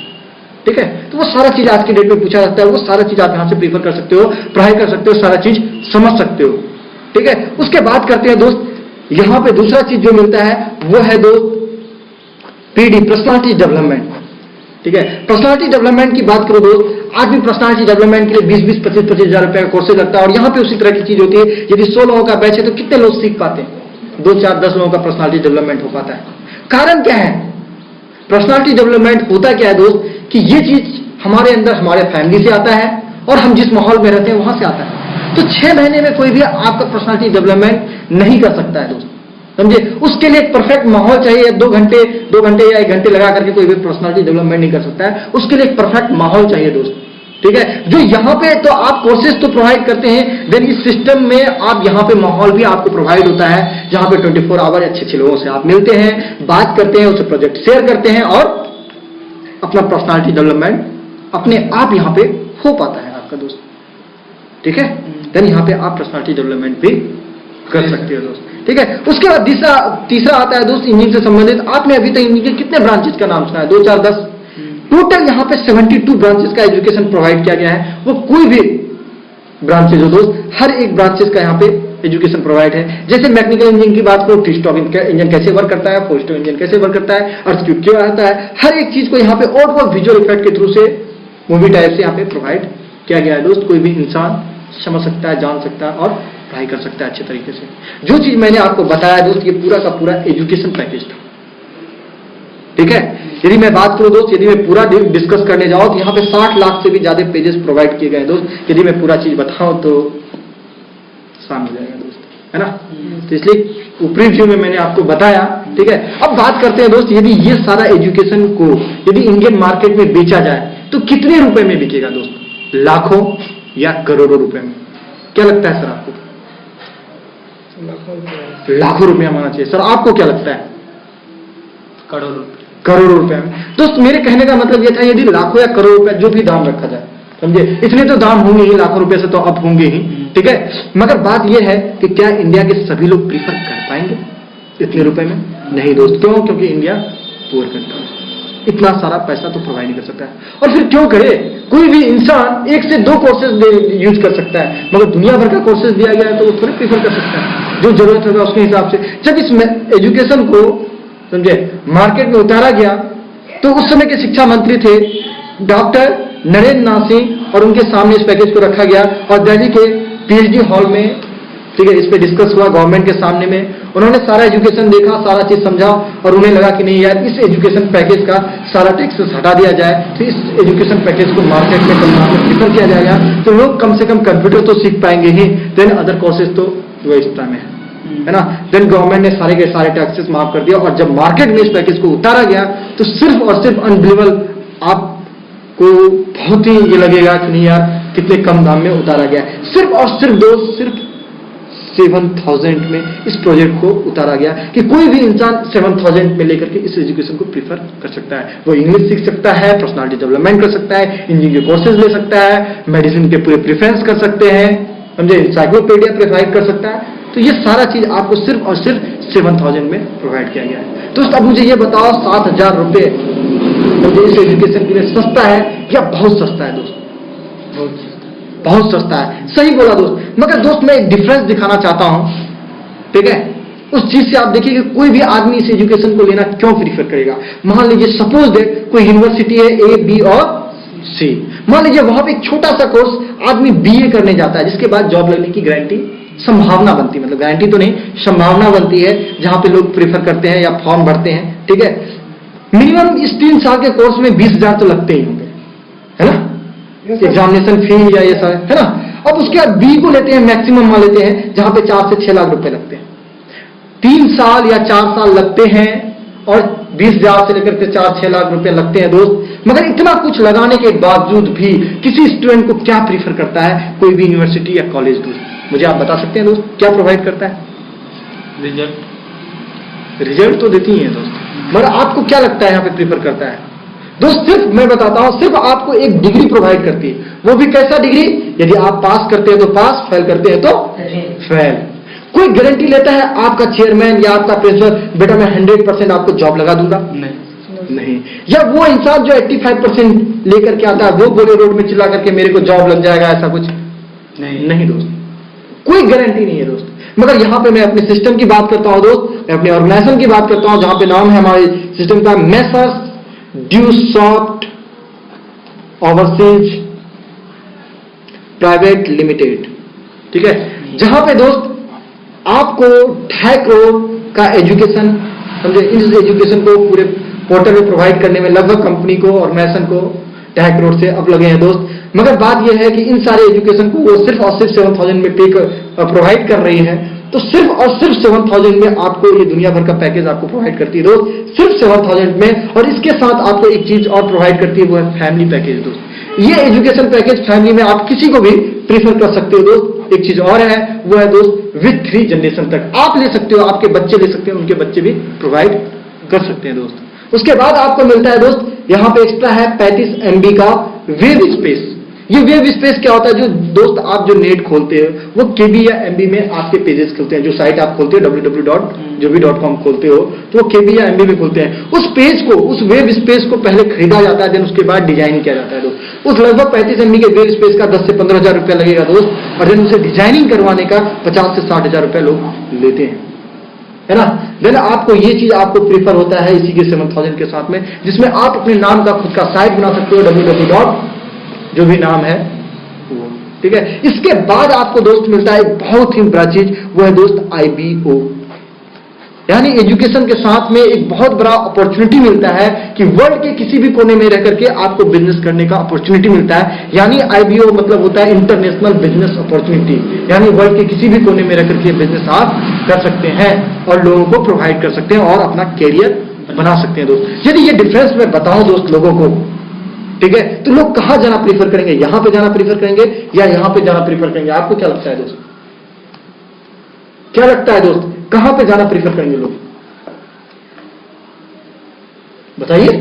ठीक है, तो वो सारा चीज आज की डेट में पूछा जाता है। वो सारा चीज आप यहाँ से प्रीफर कर सकते हो, पढ़ाई कर सकते हो, सारा चीज समझ सकते हो, ठीक है। उसके बाद करते हैं दोस्त, यहाँ पे दूसरा चीज जो मिलता है वो है दोस्त पीडी, पर्सनालिटी डेवलपमेंट, ठीक है। पर्सनालिटी डेवलपमेंट की बात करो दोस्त, आज भी पर्सनालिटी डेवलपमेंट के लिए 20-20, 25-25 हजार रुपए का कोर्सेज लगता है। और यहाँ पे उसी तरह की चीज होती है, यदि 100 लोगों का बैच है तो कितने लोग सीख पाते हैं? 2, 4, 10 लोगों का पर्सनालिटी डेवलपमेंट हो पाता है। कारण क्या है? पर्सनालिटी डेवलपमेंट होता क्या है दोस्त कि ये चीज हमारे अंदर हमारे फैमिली से आता है और हम जिस माहौल में रहते हैं वहां से आता है। तो 6 महीने में कोई भी आपका पर्सनालिटी डेवलपमेंट नहीं कर सकता है दोस्त, समझे। उसके लिए एक परफेक्ट माहौल चाहिए। 2 घंटे या 1 घंटे लगा करके कोई भी पर्सनालिटी डेवलपमेंट नहीं कर सकता है। उसके लिए एक परफेक्ट माहौल चाहिए दोस्त, ठीक है। जो यहाँ पे तो आप कोर्सेज तो प्रोवाइड करते हैं, देन इस सिस्टम में आप यहाँ पे माहौल भी आपको प्रोवाइड होता है, जहां पे 24 आवर अच्छे लोगों से आप मिलते हैं, बात करते हैं, उससे प्रोजेक्ट शेयर करते हैं और अपना पर्सनालिटी डेवलपमेंट अपने आप यहाँ पे हो पाता है आपका दोस्त, ठीक है। देन यहाँ पे आप पर्सनालिटी डेवलपमेंट भी कर सकते हो दोस्त, ठीक है। उसके बाद तीसरा आता है दोस्त इंजीनियरिंग से संबंधित। आपने अभी तक इंजीनियरिंग के कितने ब्रांचेस का नाम सुना है? 2, 4, 10, टोटल यहाँ पे 72 ब्रांचेस का एजुकेशन प्रोवाइड किया गया है। वो कोई भी ब्रांचेज हो दोस्त, हर एक ब्रांचेस का यहाँ पे एजुकेशन प्रोवाइड है। जैसे मैकेनिकल इंजीनियरिंग की बात करो, टी स्टॉक इंजन कैसे वर्क करता है, फोर स्टॉक इंजन कैसे वर्क करता है, अर्थक्वेक क्या आता है, हर एक चीज को यहाँ पे और विजुअल इफेक्ट के थ्रू से मूवी टाइप से यहाँ पे प्रोवाइड किया गया है दोस्त। कोई भी इंसान समझ सकता है, जान सकता है और पढ़ाई कर सकता है अच्छे तरीके से। जो चीज मैंने आपको बताया दोस्त, ये पूरा का पूरा एजुकेशन पैकेज था, ठीक है। यदि मैं बात करूं दोस्त, यदि मैं पूरा डिस्कस करने जाऊं तो यहाँ पे 60 लाख से भी ज्यादा पेजेस प्रोवाइड किए गए दोस्त। यदि मैं पूरा चीज बताऊं तो शाम हो जाएगा दोस्त, है ना। तो इसलिए ऊपरी व्यू में मैंने आपको बताया, ठीक है। अब बात करते हैं दोस्त, यदि ये सारा एजुकेशन को यदि इंडियन मार्केट में बेचा जाए तो कितने रुपए में बिकेगा दोस्त? लाखों या करोड़ों रुपए में? क्या लगता है सर आपको? लाखों रुपया माना चाहिए सर, आपको क्या लगता है? करोड़ों रुपया में दोस्त। मेरे कहने का मतलब यह था, यदि लाखों या करोड़ रुपया जो भी दाम रखा जाए, समझे, इतने तो दाम होंगे ही, लाखों रुपए से तो अप होंगे ही, ठीक है। मगर बात यह है कि क्या इंडिया के सभी लोग प्रीफर कर पाएंगे इतने रुपए में? नहीं दोस्त। क्यों? क्योंकि इंडिया पुअर कंट्री है, इतना सारा पैसा तो प्रोवाइड नहीं कर सकता है। और फिर क्यों करे? कोई भी इंसान 1 से 2 कोर्सेज यूज कर सकता है, मगर दुनिया भर का कोर्सेज दिया गया है तो वो थोड़े प्रीफर कर सकता है। जो जरूरत होगा उसके हिसाब से। जब इस एजुकेशन को, समझे, मार्केट में उतारा गया तो उस समय के शिक्षा मंत्री थे डॉक्टर नरेंद्र नाथ सिंह, और उनके सामने इस पैकेज को रखा गया और दिल्ली के पीएचडी हॉल में, ठीक है, इस पे डिस्कस हुआ गवर्नमेंट के सामने में। उन्होंने सारा एजुकेशन देखा, सारा चीज समझा और उन्हें लगा कि नहीं यार, इस एजुकेशन पैकेज का सारा टैक्सेस हटा दिया जाए तो इस एजुकेशन पैकेज को मार्केट में प्रीफर किया जाएगा, तो लोग कम से कम कंप्यूटर तो सीख पाएंगे ही, देन अदर कोर्सेज तो व्यवस्था में है। है ना। देन गवर्नमेंट ने सारे के सारे टैक्सेस माफ कर दिया, और जब मार्केट में इस पैकेज को उतारा गया तो सिर्फ और सिर्फ अनबिलीवेबल, आपको बहुत ही ये लगेगा कि नहीं यार कितने कम दाम में उतारा गया है। सिर्फ और सिर्फ दोस्त सिर्फ 7,000 में इस प्रोजेक्ट को उतारा गया कि कोई भी इंसान 7,000 में लेकर के इस एजुकेशन को प्रीफर कर सकता है। वो इंग्लिश सीख सकता है, पर्सनालिटी डेवलपमेंट कर सकता है, इंजीनियरिंग के कोर्सेज ले सकता है, मेडिसिन के पूरे प्रेफरेंस कर सकते हैं, समझे, एनसाइक्लोपीडिया प्रोवाइड कर सकता है। तो ये सारा चीज आपको सिर्फ और सिर्फ 7,000 में प्रोवाइड किया गया है। दोस्त अब मुझे ये बताओ 7,000 रुपए मुझे इस एजुकेशन के लिए सस्ता है या बहुत सस्ता है? दोस्त बहुत सस्ता है, सही बोला दोस्त। मगर दोस्त मैं एक डिफरेंस दिखाना चाहता हूं, ठीक है। उस चीज से आप देखिए कि कोई भी आदमी इस एजुकेशन को लेना क्यों प्रीफर करेगा। मान लीजिए सपोज दैट कोई यूनिवर्सिटी है ए, बी और सी, मान लीजिए वहां पे एक छोटा सा कोर्स आदमी बीए करने जाता है, जिसके बाद जॉब लगने की गारंटी, संभावना बनती है, मतलब गारंटी तो नहीं, संभावना बनती है, जहां पे लोग प्रीफर करते हैं या फॉर्म भरते हैं, ठीक है। मिनिमम इस 3 साल के कोर्स में 20,000 तो लगते ही होंगे, है ना, एग्जामिनेशन फी या ये सब, है ना। अब उसके बाद बी को लेते हैं, मैक्सिमम मान लेते हैं जहां पे 4 से 6 लाख रुपए लगते हैं। 3 साल या 4 साल लगते हैं और 20,000 से लेकर के 4-6 लाख रुपए लगते हैं दोस्त। मगर इतना कुछ लगाने के बावजूद भी किसी स्टूडेंट को क्या प्रीफर करता है कोई भी यूनिवर्सिटी या कॉलेज? दोस्त मुझे आप बता सकते हैं दोस्त क्या प्रोवाइड करता है? रिजल्ट तो देती है दोस्त, मगर आपको क्या लगता है यहाँ पे प्रीफर करता है? दोस्त सिर्फ मैं बताता हूं, सिर्फ आपको एक डिग्री प्रोवाइड करती है, वो भी कैसा डिग्री? यदि आप पास करते हैं तो पास, फेल करते हैं तो फेल। कोई गारंटी लेता है आपका चेयरमैन या आपका प्रिंसिपल, बेटा मैं 100% आपको जॉब लगा दूंगा? नहीं। या वो इंसान जो 85% लेकर के आता है वो बोले रोड में चिल्ला करके मेरे को जॉब लग जाएगा, ऐसा कुछ नहीं दोस्त, कोई गारंटी नहीं है दोस्त। मगर यहां पे मैं अपने सिस्टम की बात करता हूं दोस्त, मैं अपने ऑर्गेनाइजेशन की बात करता हूं, जहां पे नाम है हमारे सिस्टम का मेसर्स ड्यूसॉफ्ट ओवरसीज प्राइवेट लिमिटेड, ठीक है। जहां पे दोस्त आपको 2.5 करोड़ का एजुकेशन, समझे, इस एजुकेशन को पूरे पोर्टल में प्रोवाइड करने में लगभग कंपनी को, ऑर्गेनाइजेशन को 2.5 करोड़ से अब लगे हैं दोस्त। मगर बात यह है कि इन सारे एजुकेशन को वो सिर्फ और सिर्फ 7,000 में प्रोवाइड कर रही है। तो सिर्फ और सिर्फ 7,000 में आपको ये दुनिया भर का पैकेज आपको प्रोवाइड करती है दोस्त, सिर्फ 7,000 में। और इसके साथ आपको एक चीज और प्रोवाइड करती है, वो है फैमिली पैकेज दोस्त। ये एजुकेशन पैकेज फैमिली में आप किसी को भी प्रीफर कर सकते हो दोस्त। एक चीज और है, वो है दोस्त विथ 3 जनरेशन तक आप ले सकते हो, आपके बच्चे ले सकते हैं, उनके बच्चे भी प्रोवाइड कर सकते हैं दोस्त। उसके बाद आपको मिलता है दोस्त यहां पे एक्स्ट्रा है 35 MB का वेब स्पेस। ये वेब स्पेस क्या होता है? जो दोस्त आप जो नेट खोलते हो वो KB या MB में आपके पेजेस खुलते हैं। जो साइट आप खोलते हो www.com खोलते हो तो वो KB या MB में खुलते हैं। उस पेज को, उस वेब स्पेस को पहले खरीदा जाता है, देन उसके बाद डिजाइन किया जाता है दोस्त। उस लगभग 35 MB के वेब स्पेस का 10 से 15,000 रुपया लगेगा दोस्त, और देन उसे डिजाइनिंग करवाने का 50 से 60,000 रुपया लोग लेते हैं, है ना। देन आपको ये चीज आपको प्रीफर होता है इसी के 7,000 के साथ में, जिसमें आप अपने नाम का खुद का साइट बना सकते हो, www. जो भी नाम है वो, ठीक है। इसके बाद आपको दोस्त मिलता है एक बहुत ही बड़ा चीज, वो है दोस्त IBO, यानी एजुकेशन के साथ में एक बहुत बड़ा अपॉर्चुनिटी मिलता है कि वर्ल्ड के किसी भी कोने में रह करके आपको बिजनेस करने का अपॉर्चुनिटी मिलता है। यानी IBO मतलब होता है इंटरनेशनल बिजनेस अपॉर्चुनिटी, यानी वर्ल्ड के किसी भी कोने में रह करके बिजनेस आप कर सकते हैं और लोगों को प्रोवाइड कर सकते हैं और अपना कैरियर बना सकते हैं दोस्त। यदि ये डिफरेंस मैं बताऊं दोस्त लोगों को, ठीक है, तो लोग कहां जाना प्रीफर करेंगे? यहां पे जाना प्रीफर करेंगे या यहां पे जाना प्रीफर करेंगे? आपको क्या लगता है दोस्त? क्या लगता है दोस्त, कहां पे जाना प्रीफर करेंगे लोग? बताइए।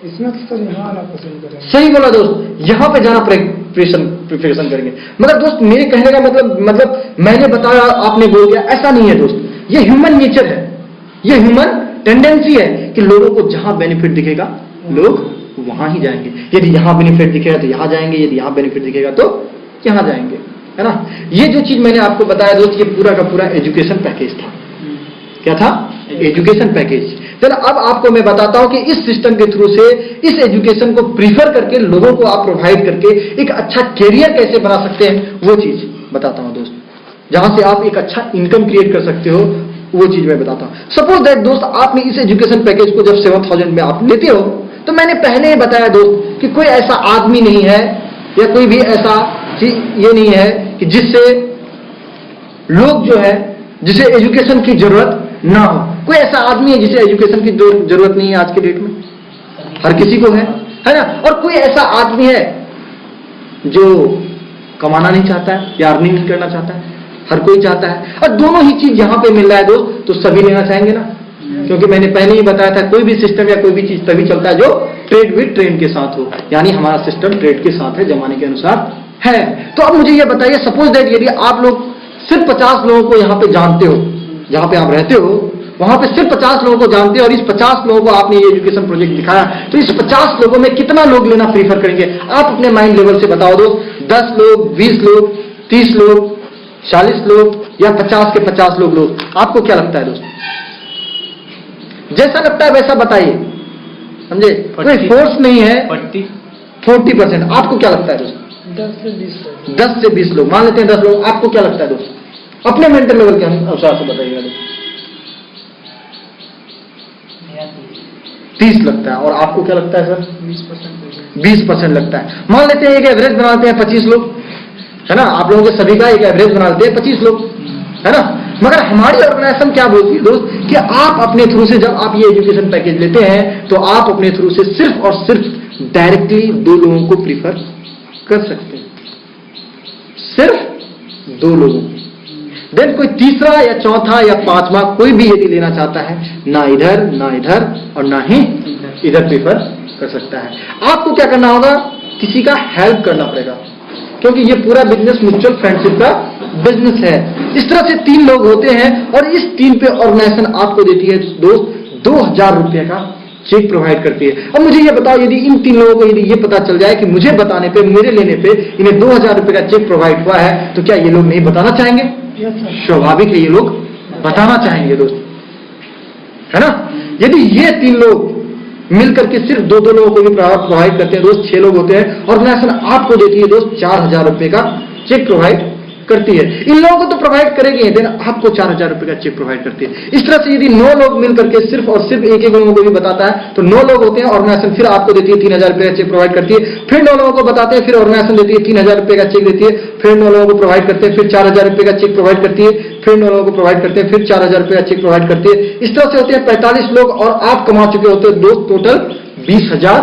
इसमें तो सर यहाँ आना पसंद करेंगे। सही बोला दोस्त, यहां पे जाना प्रिफरेशन करेंगे। मगर दोस्त मेरे कहने का मतलब मैंने बताया आपने बोल दिया, ऐसा नहीं है दोस्त। ये ह्यूमन नेचर है, ये ह्यूमन टेंडेंसी है कि लोगों को जहां बेनिफिट दिखेगा लोग वहां ही जाएंगे। यदि यहां बेनिफिट दिखेगा तो यहां जाएंगे, यदि यहां बेनिफिट दिखेगा तो यहां जाएंगे, है ना। ये जो चीज मैंने आपको बताया दोस्त, ये पूरा का पूरा एजुकेशन पैकेज था। क्या था? Education package. चलो अब आपको मैं बताता हूं कि इस सिस्टम के थ्रू से इस एजुकेशन को प्रीफर करके लोगों को आप प्रोवाइड करके एक अच्छा कैरियर कैसे बना सकते हैं, वो चीज बताता हूं दोस्त। जहां से आप एक अच्छा इनकम क्रिएट कर सकते हो, वो चीज मैं बताता हूं। सपोज दैट दोस्त आपने इस एजुकेशन पैकेज को जब 7,000 में आप लेते हो, तो मैंने पहले ही बताया दोस्त कि कोई ऐसा आदमी नहीं है या कोई भी ऐसा ये नहीं है कि जिससे लोग जो है जिसे एजुकेशन की जरूरत ना हो? कोई ऐसा आदमी है जिसे एजुकेशन की जरूरत नहीं है आज के डेट में? हर किसी को है ना? और कोई ऐसा आदमी है जो कमाना नहीं चाहता है या अर्निंग नहीं करना चाहता है? हर कोई चाहता है। और दोनों ही चीज यहां पे मिल रहा है दोस्त, तो सभी लेना चाहेंगे ना, क्योंकि मैंने पहले ही बताया था कोई भी सिस्टम या कोई भी चीज तभी चलता है जो ट्रेड विद ट्रेंड के साथ हो, यानी हमारा सिस्टम ट्रेड के साथ है, जमाने के अनुसार है। तो अब मुझे ये बताइए, सपोज दैट यदि आप लोग सिर्फ 50 लोगों को यहां पे जानते हो, जहां पे आप रहते हो वहां पे सिर्फ 50 लोगों को जानते हो, और इस 50 लोगों को आपने ये एजुकेशन प्रोजेक्ट दिखाया, तो इस 50 लोगों में कितना लोग लेना प्रीफर करेंगे? आप अपने माइंड लेवल से बताओ दोस्त। 10 लोग, 20 लोग, 30 लोग, 40 लोग, या 50 के 50 लोग? आपको क्या लगता है दोस्त? जैसा लगता है वैसा बताइए, समझे? कोई फोर्स नहीं है। 40%। आपको क्या लगता है दोस्त? 10 से 20 लोग, मान लेते हैं 10 लोग। आपको क्या लगता है दोस्त? अपने मेंटल लेवल के अनुसार से बताइएगा दोस्त। 30 लगता है। और आपको क्या लगता है सर? 20% लगता है। मान लेते हैं एक एवरेज बनाते हैं 25 लोग, है ना? आप लोगों के सभी का एक एवरेज बना लेते हैं 25 लोग, है ना? मगर हमारी ऑर्गेनाइजेशन क्या बोलती है दोस्त कि आप अपने थ्रू से, जब आप ये एजुकेशन पैकेज लेते हैं, तो आप अपने थ्रू से सिर्फ और सिर्फ डायरेक्टली 2 लोगों को प्रीफर कर सकते हैं, सिर्फ 2 लोगों। देन कोई तीसरा या चौथा या पांचवा कोई भी यदि लेना चाहता है, ना इधर और ना ही इधर प्रीफर कर सकता है। आपको क्या करना होगा? किसी का हेल्प करना पड़ेगा, क्योंकि ये पूरा बिजनेस म्यूचुअल फ्रेंडशिप का बिजनेस है। इस तरह से 3 लोग होते हैं, और इस 3 पे ऑर्गेनाइजेशन आपको देती है दोस्त 2000 रुपए का चेक प्रोवाइड करती है। अब मुझे ये बताओ, यदि इन 3 लोगों को यदि ये पता चल जाए कि मुझे बताने पे, मेरे लेने पे इन्हें 2000 रुपए का चेक प्रोवाइड हुआ है, तो क्या ये लोग नहीं बताना चाहेंगे? स्वाभाविक है, ये लोग बताना चाहेंगे दोस्त, है ना? यदि ये 3 लोग मिलकर के सिर्फ 2 लोगों को भी प्रोवाइड करते हैं दोस्त, 6 लोग होते हैं, ऑर्गेनाइजेशन आपको देती है दोस्त 4000 रुपए का चेक प्रोवाइड करती है। इन लोगों को तो प्रोवाइड करेगी, देन आपको 4000 रुपए का चेक प्रोवाइड करती है। इस तरह से यदि 9 लोग मिलकर के सिर्फ और सिर्फ एक लोगों को भी बताता है, तो 9 लोग होते हैं, ऑर्गेनाइजेशन फिर आपको देती है 3000 रुपए का चेक प्रोवाइड करती है। फिर 9 लोगों को बताते हैं, फिर ऑर्गेनाइजेशन देती है 3000 रुपए का चेक देती है। फिर 9 लोगों को प्रोवाइड करते हैं, फिर 4000 रुपए का चेक प्रोवाइड करती है। फिर 9 लोगों को प्रोवाइड करते हैं, फिर 4000 रुपए का चेक प्रोवाइड करती है। इस तरह से होते हैं 45 लोग, और आप कमा चुके होते हैं दोस्त टोटल 20000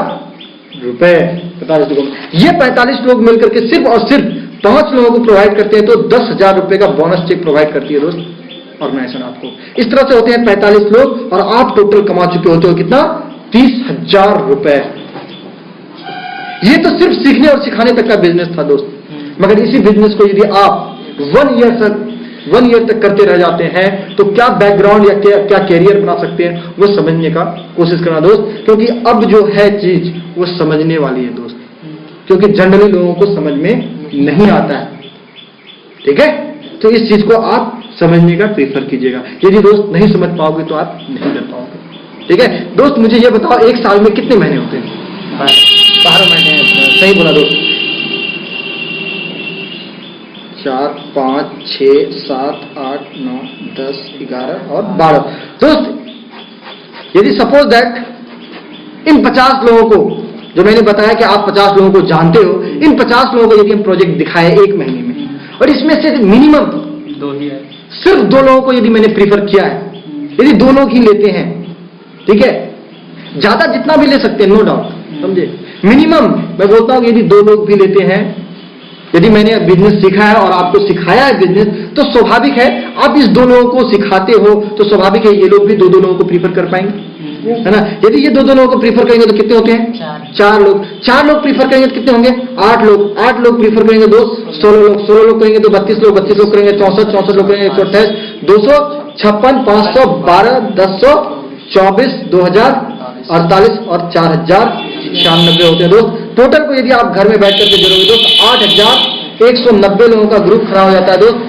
रुपए। 45 लोगों में ये 45 लोग मिलकर के सिर्फ और सिर्फ 5 लोगों को प्रोवाइड करते हैं, तो 10,000 रुपए का बोनस चेक प्रोवाइड करती है दोस्त ऑर्गेनाइजेशन आपको। इस तरह से होते हैं 45 लोग, और आप टोटल कमा चुके होते हो कितना? 30,000 रुपए। ये तो सिर्फ सीखने और सिखाने तक का बिजनेस था दोस्त, मगर इसी बिजनेस को यदि आप 1 ईयर तक करते रह जाते हैं, तो क्या बैकग्राउंड या क्या कैरियर बना सकते हैं, वो समझने का कोशिश करना दोस्त, क्योंकि अब जो है चीज वो समझने वाली है दोस्त, क्योंकि जनरली लोगों को समझ में नहीं आता है। ठीक है, तो इस चीज को आप समझने का प्रेफर कीजिएगा। यदि दोस्त नहीं समझ पाओगे तो आप नहीं कर पाओगे। ठीक है दोस्त, मुझे ये बताओ, एक साल में कितने महीने होते हैं? 12 महीने। सही बोला दोस्त। 4, 5, 6, 7, 8, 9, 10, 11 और 12 दोस्त। यदि सपोज दैट इन 50 लोगों को, जो मैंने बताया कि आप 50 लोगों को जानते हो, इन 50 लोगों को यदि हम प्रोजेक्ट दिखाए 1 महीने में, और इसमें से मिनिमम 2 ही है, सिर्फ 2 लोगों को यदि मैंने प्रीफर किया है, यदि 2 लोग ही लेते हैं, ठीक है, ज्यादा जितना भी ले सकते हैं, नो डाउट, समझे, मिनिमम मैं बोलता हूं यदि 2 लोग भी लेते हैं, यदि मैंने बिजनेस सीखा है और आपको सिखाया है बिजनेस, तो स्वाभाविक है आप इस 2 लोगों को सिखाते हो, तो स्वाभाविक है ये लोग भी 2 लोगों को प्रीफर कर पाएंगे, है ना? यदि ये 2 लोगों को प्रीफर करेंगे तो कितने होते हैं? 4 लोग। 4 लोग प्रीफर करेंगे तो कितने होंगे? 8 लोग। 8 लोग प्रीफर करेंगे दोस्त 16 लोग। 16 लोग करेंगे तो 32 लोग। 32 लोग करेंगे 64। 64 लोग करेंगे 128, 256, 512, 10, 24, 2000, 48 और 4096 होते हैं दोस्त। टोटल को यदि आप घर में बैठ करके जोड़ोगे दोस्त 8190 लोगों का ग्रुप खड़ा हो जाता है दोस्त,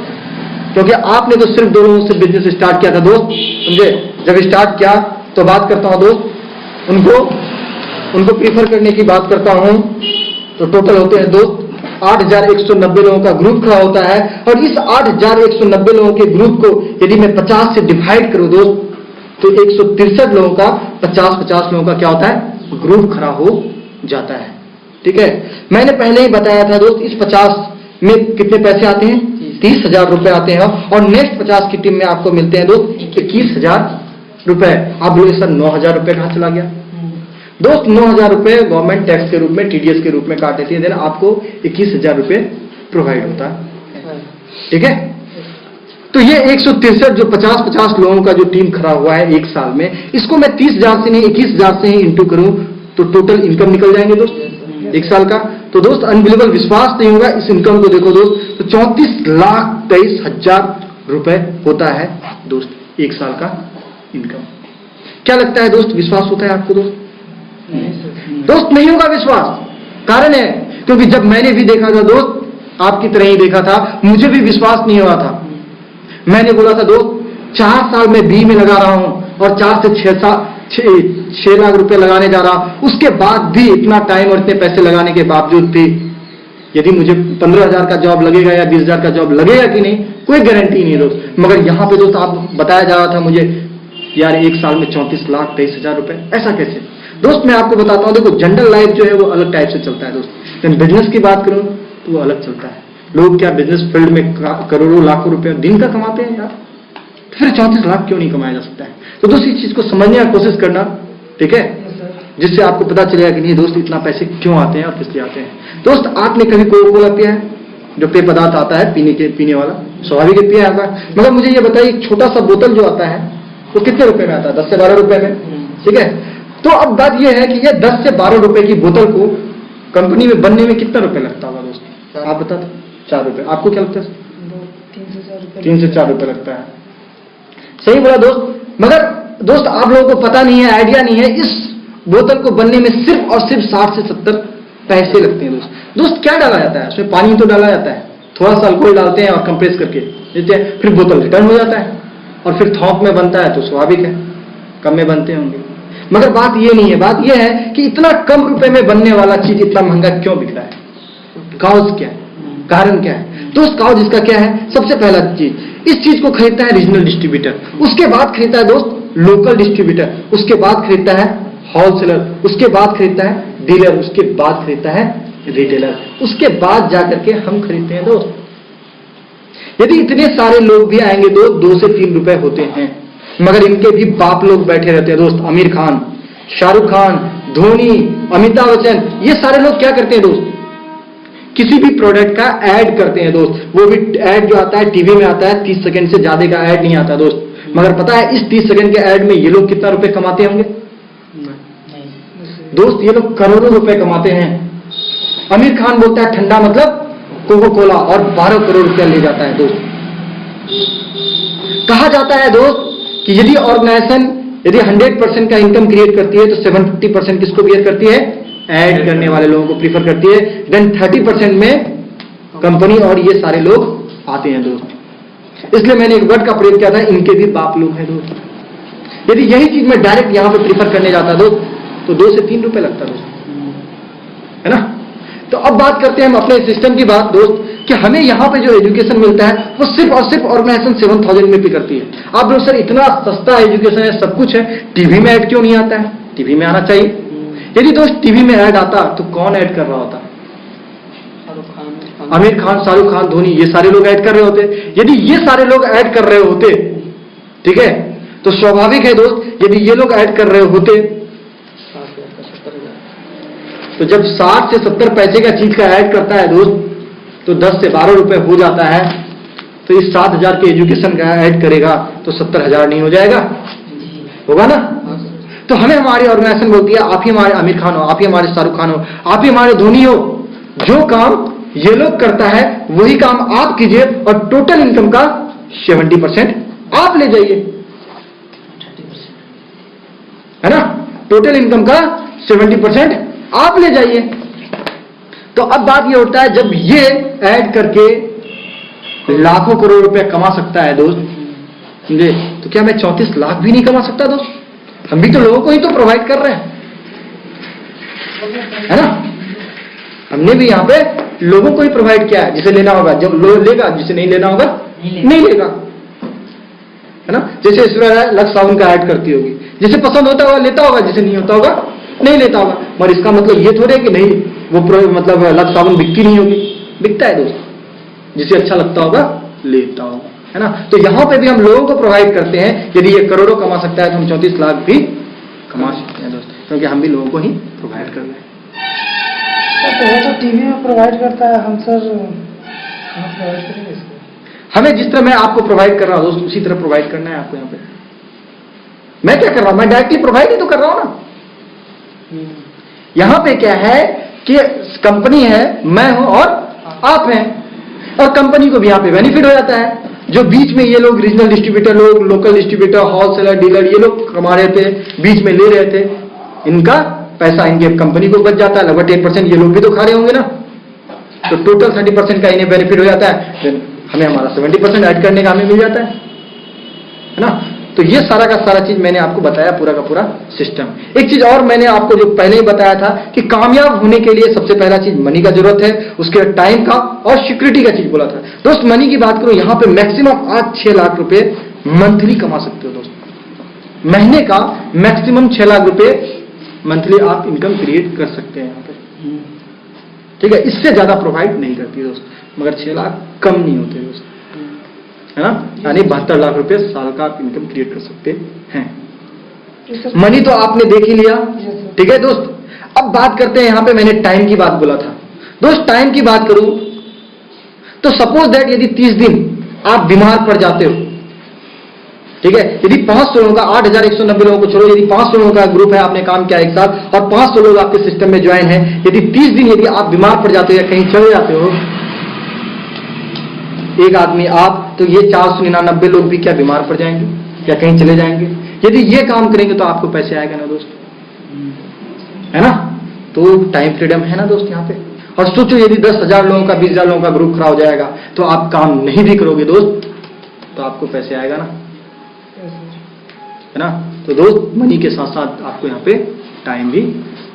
क्योंकि आपने तो सिर्फ 2 लोगों से बिजनेस स्टार्ट किया था दोस्त, समझे? जब स्टार्ट किया तो बात करता हूं दोस्त, उनको प्रीफर करने की बात करता हूं, तो टोटल होते हैं दोस्त 8190 लोगों का ग्रुप खड़ा होता है। और इस 8190 लोगों के ग्रुप को यदि मैं 50 से डिवाइड करूं दोस्त, तो 163 लोगों का 50-50 लोगों का क्या होता है? ग्रुप खड़ा हो जाता है। ठीक है, मैंने पहले ही बताया था दोस्त, इस 50 में कितने पैसे आते हैं? 30,000 रुपए आते हैं और नेक्स्ट 50 की टीम में आपको मिलते हैं दोस्त 21,000 रुपए। आप बोले सर 9,000 रुपए कहां चला गया? दोस्त 9,000 रुपए गवर्नमेंट टैक्स के रूप में, टीडीएस के रूप में काट देती है, देन आपको 21,000 रुपए प्रोवाइड होता है। ठीक है, तो ये 163 जो 50-50 लोगों का जो टीम खड़ा हुआ है एक साल में, इसको मैं 30,000 से नहीं 21,000 से ही इंटू करूं तो टोटल इनकम निकल जाएंगे दोस्त एक साल का। तो दोस्त अनबिलीवेबल, विश्वास नहीं होगा इस इनकम को देखो दोस्त, तो 34,23,000 रुपए होता है दोस्त एक साल का इनकम। क्या लगता है दोस्त, विश्वास होता है आपको दोस्त? दोस्त नहीं होगा विश्वास। कारण है क्योंकि जब मैंने भी देखा था दोस्त, आपकी तरह ही देखा था, मुझे भी विश्वास नहीं हुआ था। मैंने बोला था दोस्त 4 साल में बी में लगा रहा हूं और 4 से 6 लाख रुपए लगाने जा रहा, उसके बाद भी इतना टाइम और इतने पैसे लगाने के बावजूद भी यदि मुझे 15,000 का जॉब लगेगा या 20,000 का जॉब लगेगा कि नहीं, कोई गारंटी नहीं दोस्त। मगर यहां पे दोस्त आप बताया जा रहा था मुझे यार एक साल में 34,23,000 रुपए, ऐसा कैसे? दोस्त मैं आपको बताता हूं, देखो जनरल लाइफ जो है वो अलग टाइप से चलता है दोस्त। बिजनेस की बात करूं तो वो अलग चलता है। लोग क्या बिजनेस फील्ड में करोड़ों लाखों रुपए दिन का कमाते हैं यार, फिर 34 लाख क्यों नहीं कमाया जा सकता है? तो दोस्त इस चीज को समझने की कोशिश करना, ठीक है, जिससे आपको पता चलेगा कि नहीं दोस्त इतना पैसे क्यों आते हैं और किस लिए आते हैं। दोस्त आपने कभी कोका कोला पिया है? जो पेय पदार्थ आता है पीने वाला, स्वाभाविक है पिया होगा। मगर मुझे ये बताइए एक छोटा सा बोतल जो आता है वो कितने रुपए में आता है? 10 से 12 रुपए में, ठीक है। तो अब बात यह है कि ये 10 से 12 रुपए की बोतल को कंपनी में बनने में कितना रुपए लगता होगा दोस्त? आप बता दो। 4 रुपए। आपको क्या लगता है? 3 से 4 रुपए लगता है। सही बोला दोस्त। मगर दोस्त आप लोगों को पता नहीं है, आइडिया नहीं है, इस बोतल को बनने में सिर्फ और सिर्फ 60 से 70 पैसे लगते हैं दोस्त। दोस्त क्या डाला जाता है उसमें? पानी तो डाला जाता है, थोड़ा सा अल्कोहल डालते हैं और कंप्रेस करके देते हैं, फिर बोतल रिटर्न हो जाता है और फिर थोक में बनता है तो स्वाभाविक है कम में बनते होंगे। मगर बात ये नहीं है, बात ये है कि इतना कम रुपए में बनने वाला चीज इतना महंगा क्यों बिक रहा है? काउज क्या है, कारण क्या है दोस्त? काउज इसका क्या है? सबसे पहला चीज, इस चीज को खरीदता है रीजनल डिस्ट्रीब्यूटर, उसके बाद खरीदता है दोस्त लोकल डिस्ट्रीब्यूटर, उसके बाद खरीदता है होलसेलर, उसके बाद खरीदता है डीलर, उसके बाद खरीदता है रिटेलर, उसके बाद जाकर के हम खरीदते हैं दोस्त। यदि इतने सारे लोग भी आएंगे तो 2 से 3 रुपए होते हैं, मगर इनके भी बाप लोग बैठे रहते हैं दोस्त। आमिर खान, शाहरुख खान, धोनी, अमिताभ बच्चन, ये सारे लोग क्या करते हैं दोस्त? किसी भी प्रोडक्ट का ऐड करते हैं दोस्त। वो भी ऐड जो आता है टीवी में आता है, 30 सेकंड से ज्यादा का ऐड नहीं आता दोस्त। मगर पता है इस 30 सेकंड के ऐड में ये लोग कितना रुपए कमाते होंगे दोस्त? ये लोग करोड़ों रुपए कमाते हैं। आमिर खान बोलता है ठंडा मतलब कोका कोला और 12 करोड़ रुपया ले जाता है दोस्त। कहा जाता है दोस्त कि यदि ऑर्गेनाइजेशन यदि 100% का इनकम क्रिएट करती है तो 70% किसको क्रिएट करती है? ऐड करने वाले लोगों को प्रीफर करती है। देन 30% में कंपनी और ये सारे लोग आते हैं दोस्त। इसलिए मैंने एक वर्ड का प्रयोग किया था, इनके भी बाप लोग हैं दोस्त। यदि यही चीज मैं डायरेक्ट यहां पे प्रीफर करने जाता दोस्त तो 2 से 3 रुपए लगता दोस्त, है ना। तो अब बात करते हैं हम अपने सिस्टम की बात दोस्त, कि हमें यहां पे जो एजुकेशन मिलता है वो सिर्फ और सिर्फ ऑर्गेनाइजेशन 7,000 में पे करती है। आप लोग सर इतना सस्ता एजुकेशन है, सब कुछ है, टीवी में ऐड क्यों नहीं आता है? टीवी में आना चाहिए। यदि दोस्त टीवी में ऐड आता तो कौन ऐड कर रहा होता? आमिर खान, शाहरुख खान, धोनी, ये सारे लोग ऐड कर रहे होते। यदि ये सारे लोग ऐड कर रहे होते, ठीक है, तो स्वाभाविक है दोस्त यदि ये लोग ऐड कर रहे होते तो जब 60 से 70 पैसे का चीज का ऐड करता है दोस्त तो 10 से 12 रुपए हो जाता है। तो इस 7,000 के एजुकेशन का ऐड करेगा तो 70,000 नहीं हो जाएगा? होगा ना। तो हमें हमारी ऑर्गेनाइजेशन बोलती है आप ही हमारे आमिर खान हो, आप ही हमारे शाहरुख खान हो, आप ही हमारे धोनी हो, जो काम ये लोग करता है वही काम आप कीजिए और टोटल इनकम का 70% आप ले जाइए, है ना। टोटल इनकम का 70% आप ले जाइए। तो अब बात ये उठता है, जब ये ऐड करके लाखों करोड़ रुपए कमा सकता है दोस्त, समझे, तो क्या मैं 34 लाख भी नहीं कमा सकता दोस्त? हम भी तो लोगों को ही तो प्रोवाइड कर रहे हैं, है ना। हमने भी यहाँ पे लोगों को ही प्रोवाइड किया है। जिसे लेना होगा जब लोग लेगा, जिसे नहीं लेना होगा नहीं लेगा, है ना। जैसे इसमें लक्स साबुन का ऐड करती होगी, जिसे पसंद होता होगा लेता होगा, जिसे नहीं होता होगा नहीं लेता होगा। मगर इसका मतलब ये थोड़े कि नहीं वो मतलब लक्स साबुन बिकती नहीं होगी, बिकता है दोस्त। जिसे अच्छा लगता होगा लेता होगा, है ना। तो यहां पे भी हम लोगों को प्रोवाइड करते हैं। यदि ये करोड़ों कमा सकता है तो हम 34 लाख भी कमा सकते हैं दोस्त, क्योंकि हम भी लोगों को ही प्रोवाइड कर रहे हैं। तो वो तो टीवी में प्रोवाइड करता है, हम सर हम प्रोवाइड करेंगे इसको। हमें जिस तरह मैं आपको प्रोवाइड कर रहा हूं दोस्त, उसी तरह प्रोवाइड करना है आपको। यहाँ पे मैं क्या कर रहा हूं, मैं डायरेक्टली प्रोवाइड ही तो कर रहा हूं ना। यहां पे क्या है कि कंपनी है, मैं हूं और आप हैं, और कंपनी को भी यहां पे बेनिफिट हो जाता है। जो बीच में ये लोग रीजनल डिस्ट्रीब्यूटर लोग, लोकल डिस्ट्रीब्यूटर, होलसेलर, डीलर, ये लोग कमा रहे थे, बीच में ले रहे थे, इनका पैसा इनके कंपनी को बच जाता है। लगभग 10% ये लोग भी तो खा रहे होंगे ना। तो टोटल 30% का इन्हें बेनिफिट हो जाता है, फिर हमें हमारा 70% ऐड करने का हमें मिल जाता है ना। तो ये सारा का सारा चीज मैंने आपको बताया, पूरा का पूरा सिस्टम। एक चीज और मैंने आपको जो पहले ही बताया था कि कामयाब होने के लिए सबसे पहला चीज मनी का जरूरत है, उसके बाद टाइम का और सिक्योरिटी का चीज बोला था दोस्त। मनी की बात करूं, यहां पे मैक्सिमम आज 6 लाख रुपए मंथली कमा सकते हो दोस्त। महीने का मैक्सिमम 6 लाख रुपए मंथली आप इनकम क्रिएट कर सकते हैं यहां पे, ठीक है। इससे ज्यादा प्रोवाइड नहीं करती दोस्त, मगर 6 लाख कम नहीं होते दोस्त, है ना। यानी 72 लाख रुपए साल का आप इनकम क्रिएट कर सकते हैं। मनी तो आपने देख ही लिया, ठीक है दोस्त। अब बात करते हैं, यहां पे मैंने टाइम की बात बोला था दोस्त। टाइम की बात करूं तो सपोज दैट यदि 30 दिन आप बीमार पड़ जाते हो, ठीक है। यदि 500 लोगों का, 8190 लोगों को छोड़ो, यदि 500 लोगों का ग्रुप है, आपने काम किया एक साथ और 500 लोग आपके सिस्टम में ज्वाइन है, यदि 30 दिन यदि आप बीमार पड़ जाते हो या कहीं चले जाते हो, एक आदमी आप, तो ये 499 लोग भी क्या बीमार पड़ जाएंगे या कहीं चले जाएंगे। यदि ये काम करेंगे तो आपको पैसे आएगा ना दोस्त, है ना। तो टाइम फ्रीडम है ना दोस्त यहाँ पे। और सोचो यदि 10,000 लोगों का, 20,000 लोगों का ग्रुप खड़ा हो जाएगा तो आप काम नहीं भी करोगे दोस्त, तो आपको पैसे आएगा ना, है ना। तो दोस्त मनी के साथ साथ आपको यहाँ पे टाइम भी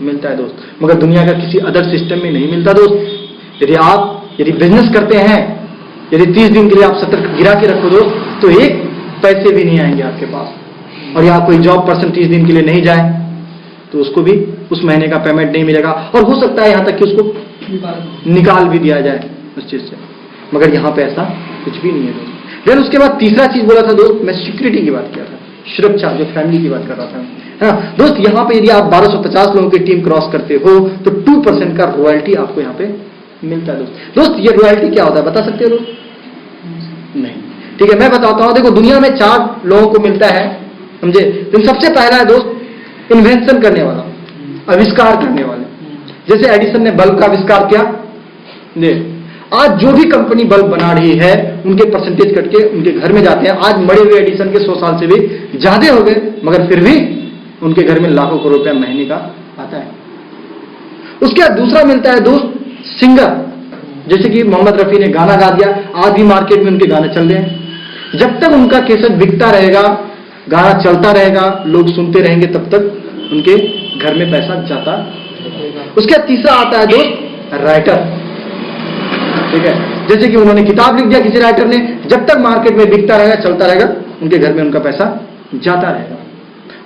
मिलता है दोस्त, मगर दुनिया का किसी अदर सिस्टम में नहीं मिलता दोस्त। यदि बिजनेस करते हैं, यदि 30 दिन के लिए आप सतर्क गिरा के रखो दोस्त, तो एक पैसे भी नहीं आएंगे आपके पास। और यहाँ कोई जॉब पर्सन 30 दिन के लिए नहीं जाए तो उसको भी उस महीने का पेमेंट नहीं मिलेगा, और हो सकता है यहां तक कि उसको निकाल भी दिया जाए उस चीज से, मगर यहां पे ऐसा कुछ भी नहीं है दोस्त। देन उसके बाद तीसरा चीज बोला था दोस्त, मैं सिक्योरिटी की बात किया था, सुरक्षा, जो फैमिली की बात कर रहा था, है ना दोस्त। यहां पे यदि आप 1250 लोगों की टीम क्रॉस करते हो तो 2% का रॉयल्टी आपको यहाँ पे मिलता है दोस्त। ये रॉयल्टी क्या होता है बता सकते हो दोस्त? नहीं, ठीक है, मैं बताता हूं। देखो दुनिया में 4 लोगों को मिलता है, समझे। तो सबसे पहला है दोस्त इन्वेंशन करने वाला, आविष्कार करने वाले। जैसे एडिसन ने बल्ब का आविष्कार किया, आज जो भी कंपनी बल्ब बना रही है उनके परसेंटेज कट के उनके घर में जाते हैं। आज मरे हुए एडिसन के 100 साल से भी ज्यादा हो गए, मगर फिर भी उनके घर में लाखों करोड़ रुपया महीने का आता है। उसके बाद दूसरा मिलता है दोस्त सिंगर, जैसे कि मोहम्मद रफी ने गाना गा दिया, आज भी मार्केट में उनके गाने चल रहे हैं। जब तक उनका कैसेट बिकता रहेगा, गाना चलता रहेगा, लोग सुनते रहेंगे, तब तक उनके घर में पैसा जाता रहेगा। उसके बाद तीसरा आता है दोस्त राइटर, ठीक है। जैसे कि उन्होंने किताब लिख दिया किसी राइटर ने, जब तक मार्केट में बिकता रहेगा, चलता रहेगा, उनके घर में उनका पैसा जाता रहेगा।